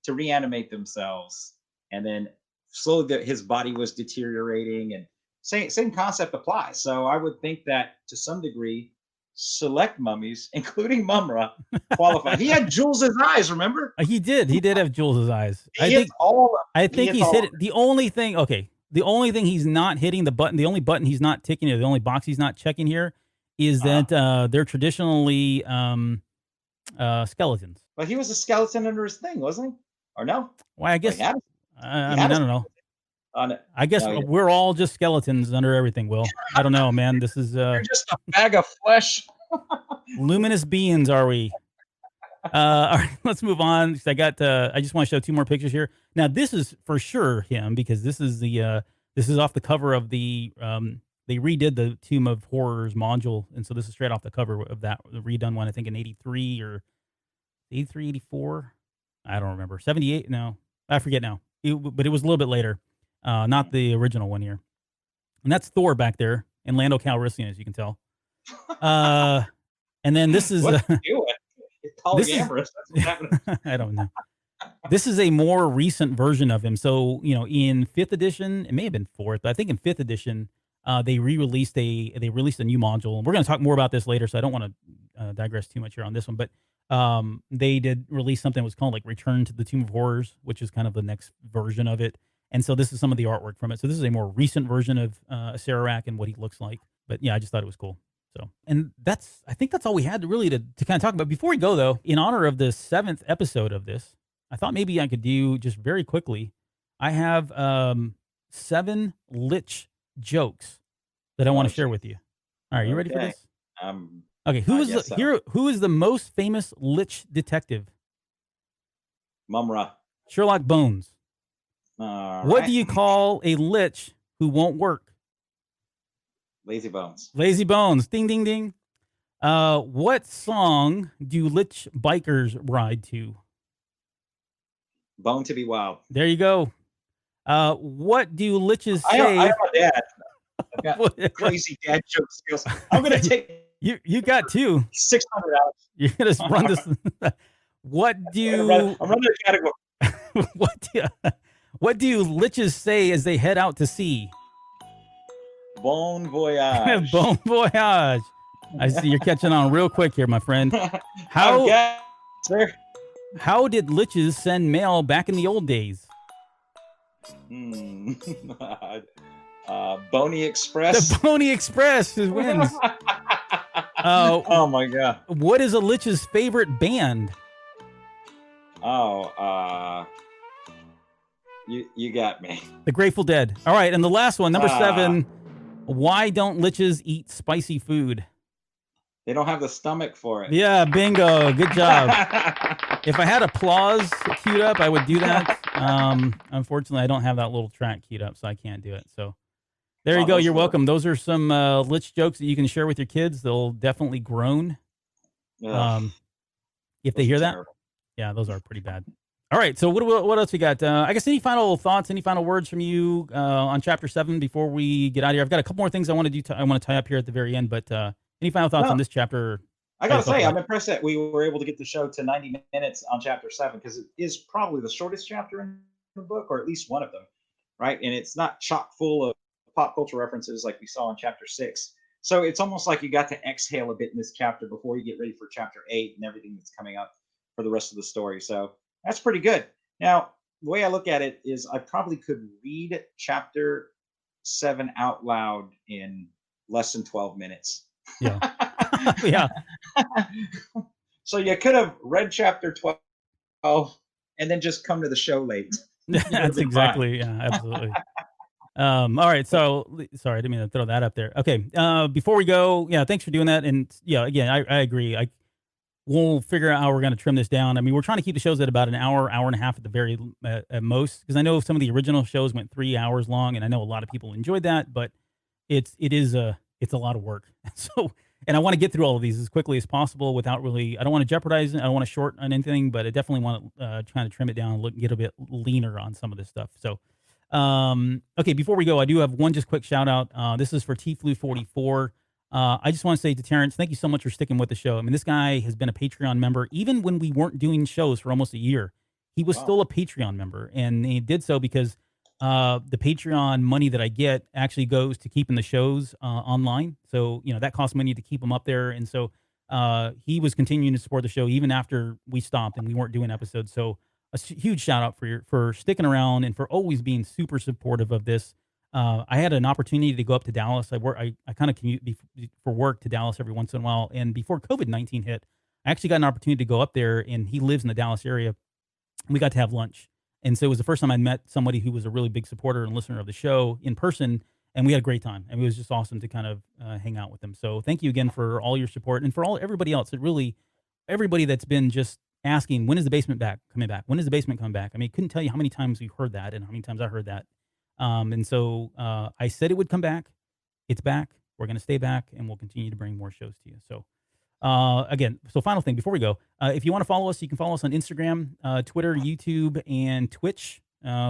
to reanimate themselves, and then slowly his body was deteriorating, and same concept applies. So I would think that to some degree, select mummies, including Mumra, qualify. He had Jules's eyes, remember? He did have Jules's eyes. I think he's hit it. The only thing he's not hitting the only button he's not ticking, or the only box he's not checking here is that they're traditionally Skeletons. But he was a skeleton under his thing, wasn't he? Or no? Why? I Well, he guess. had I a mean, I don't know. skeleton on it. I guess No, he didn't. we're all just skeletons under everything. Will, I don't know, man. This is You're just a bag of flesh. luminous beings, are we? All right, let's move on. 'Cause I just want to show two more pictures here. Now, this is for sure him because this is this is off the cover of the they redid the Tomb of Horrors module, and so this is straight off the cover of that the redone one. I think in '83 or '83, '84. I don't remember. '78? No, I forget now. But it was a little bit later. Not the original one here. And that's Thor back there and Lando Calrissian, as you can tell. And then this is What's he doing? this is Polyamorous. That's what's happening. I don't know. This is a more recent version of him. So, in 5th edition, it may have been 4th, but I think in 5th edition, they released a new module. And we're going to talk more about this later, so I don't want to digress too much here on this one. But they did release something that was called like Return to the Tomb of Horrors, which is kind of the next version of it. And so this is some of the artwork from it. So this is a more recent version of Sararak and what he looks like. But yeah, I just thought it was cool. So, and I think that's all we had to kind of talk about. Before we go though, in honor of the 7th episode of this, I thought maybe I could do just very quickly. I have 7 Lich jokes that I want to share with you. All right, you ready for this? Okay, who is the most famous Lich detective? Mumra. Sherlock Bones. What do you call a Lich who won't work? Lazy Bones. Lazy Bones. Ding, ding, ding. What song do Lich bikers ride to? Bone to be Wild. There you go. What do Liches say? I have a dad. I've got crazy dad joke skills. I'm going to take you got 2. $600. You're going to run this. What do... I'm running the category. What do Liches say as they head out to sea? Bon voyage. Bon voyage. I see you're catching on real quick here, my friend. How did Liches send mail back in the old days? Boney Express. The Boney Express wins. Oh my god. What is a Lich's favorite band? You got me. The Grateful Dead. All right, and the last one, number 7. Why don't Liches eat spicy food? They don't have the stomach for it. Yeah, bingo. Good job. If I had applause queued up, I would do that. Unfortunately, I don't have that little track queued up, so I can't do it. So there you go. You're welcome. Those are some Lich jokes that you can share with your kids. They'll definitely groan if they hear that. Yeah, those are pretty bad. All right, so what else we got? I guess any final thoughts, any final words from you on Chapter 7 before we get out of here? I've got a couple more things I want to do. I want to tie up here at the very end, but any final thoughts on this chapter? I got to say, I'm impressed that we were able to get the show to 90 minutes on Chapter 7 because it is probably the shortest chapter in the book, or at least one of them, right? And it's not chock full of pop culture references like we saw in Chapter 6. So it's almost like you got to exhale a bit in this chapter before you get ready for Chapter 8 and everything that's coming up for the rest of the story. So that's pretty good. Now, the way I look at it is I probably could read Chapter 7 out loud in less than 12 minutes. Yeah. Yeah. So you could have read Chapter 12 and then just come to the show late. That's exactly. Yeah, absolutely. All right. So sorry, I didn't mean to throw that up there. Okay. Before we go, yeah, thanks for doing that. And yeah, again, I agree. We'll figure out how we're going to trim this down. I mean, we're trying to keep the shows at about an hour and a half at the very at most, because I know some of the original shows went 3 hours long, and I know a lot of people enjoyed that, but it's a lot of work. So, and I want to get through all of these as quickly as possible without really, I don't want to jeopardize it. I don't want to short on anything, but I definitely want to try to trim it down and get a bit leaner on some of this stuff. So, okay, before we go, I do have one just quick shout out. This is for Tflu44. I just want to say to Terrence, thank you so much for sticking with the show. I mean, this guy has been a Patreon member even when we weren't doing shows for almost a year. He was still a Patreon member, and he did so because the Patreon money that I get actually goes to keeping the shows online. So, that costs money to keep them up there. And so he was continuing to support the show even after we stopped and we weren't doing episodes. So a huge shout out for sticking around and for always being super supportive of this. I had an opportunity to go up to Dallas. I kind of commute for work to Dallas every once in a while. And before COVID-19 hit, I actually got an opportunity to go up there, and he lives in the Dallas area. We got to have lunch. And so it was the first time I'd met somebody who was a really big supporter and listener of the show in person, and we had a great time. And it was just awesome to kind of hang out with them. So thank you again for all your support, and for everybody else. Everybody that's been just asking, when is the basement coming back? When is the basement coming back? I mean, couldn't tell you how many times we've heard that and how many times I heard that. And so I said it would come back. It's back. We're going to stay back, and we'll continue to bring more shows to you. So again, so final thing before we go, if you want to follow us, you can follow us on Instagram, Twitter, YouTube, and Twitch,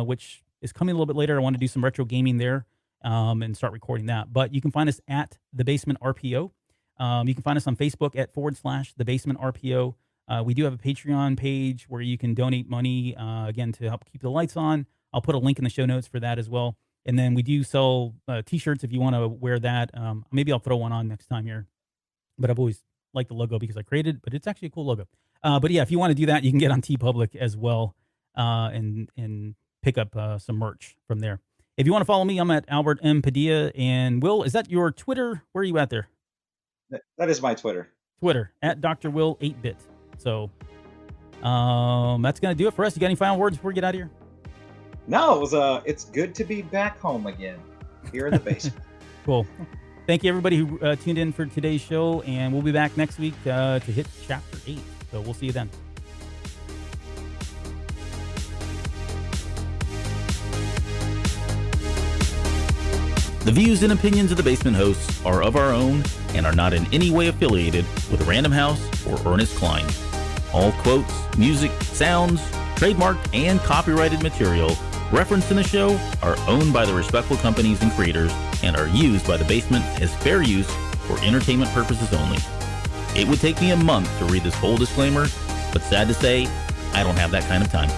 which is coming a little bit later. I want to do some retro gaming there and start recording that. But you can find us at The Basement RPO. You can find us on Facebook at /The Basement RPO. We do have a Patreon page where you can donate money, again, to help keep the lights on. I'll put a link in the show notes for that as well. And then we do sell T-shirts if you want to wear that. Maybe I'll throw one on next time here. But I've always liked the logo because I created it, but it's actually a cool logo. But yeah, if you want to do that, you can get on TeePublic as well and pick up some merch from there. If you want to follow me, I'm at Albert M. Padilla. And Will, is that your Twitter? Where are you at there? That is my Twitter. Twitter, at Dr. Will 8-bit. So that's going to do it for us. You got any final words before we get out of here? No, it's good to be back home again, here in the basement. Cool. Thank you, everybody who tuned in for today's show, and we'll be back next week to hit Chapter 8. So we'll see you then. The views and opinions of the Basement hosts are of our own and are not in any way affiliated with Random House or Ernest Klein. All quotes, music, sounds, trademarked, and copyrighted material referenced in the show are owned by the respectful companies and creators and are used by the Basement as fair use for entertainment purposes only. It would take me a month to read this whole disclaimer, but sad to say, I don't have that kind of time.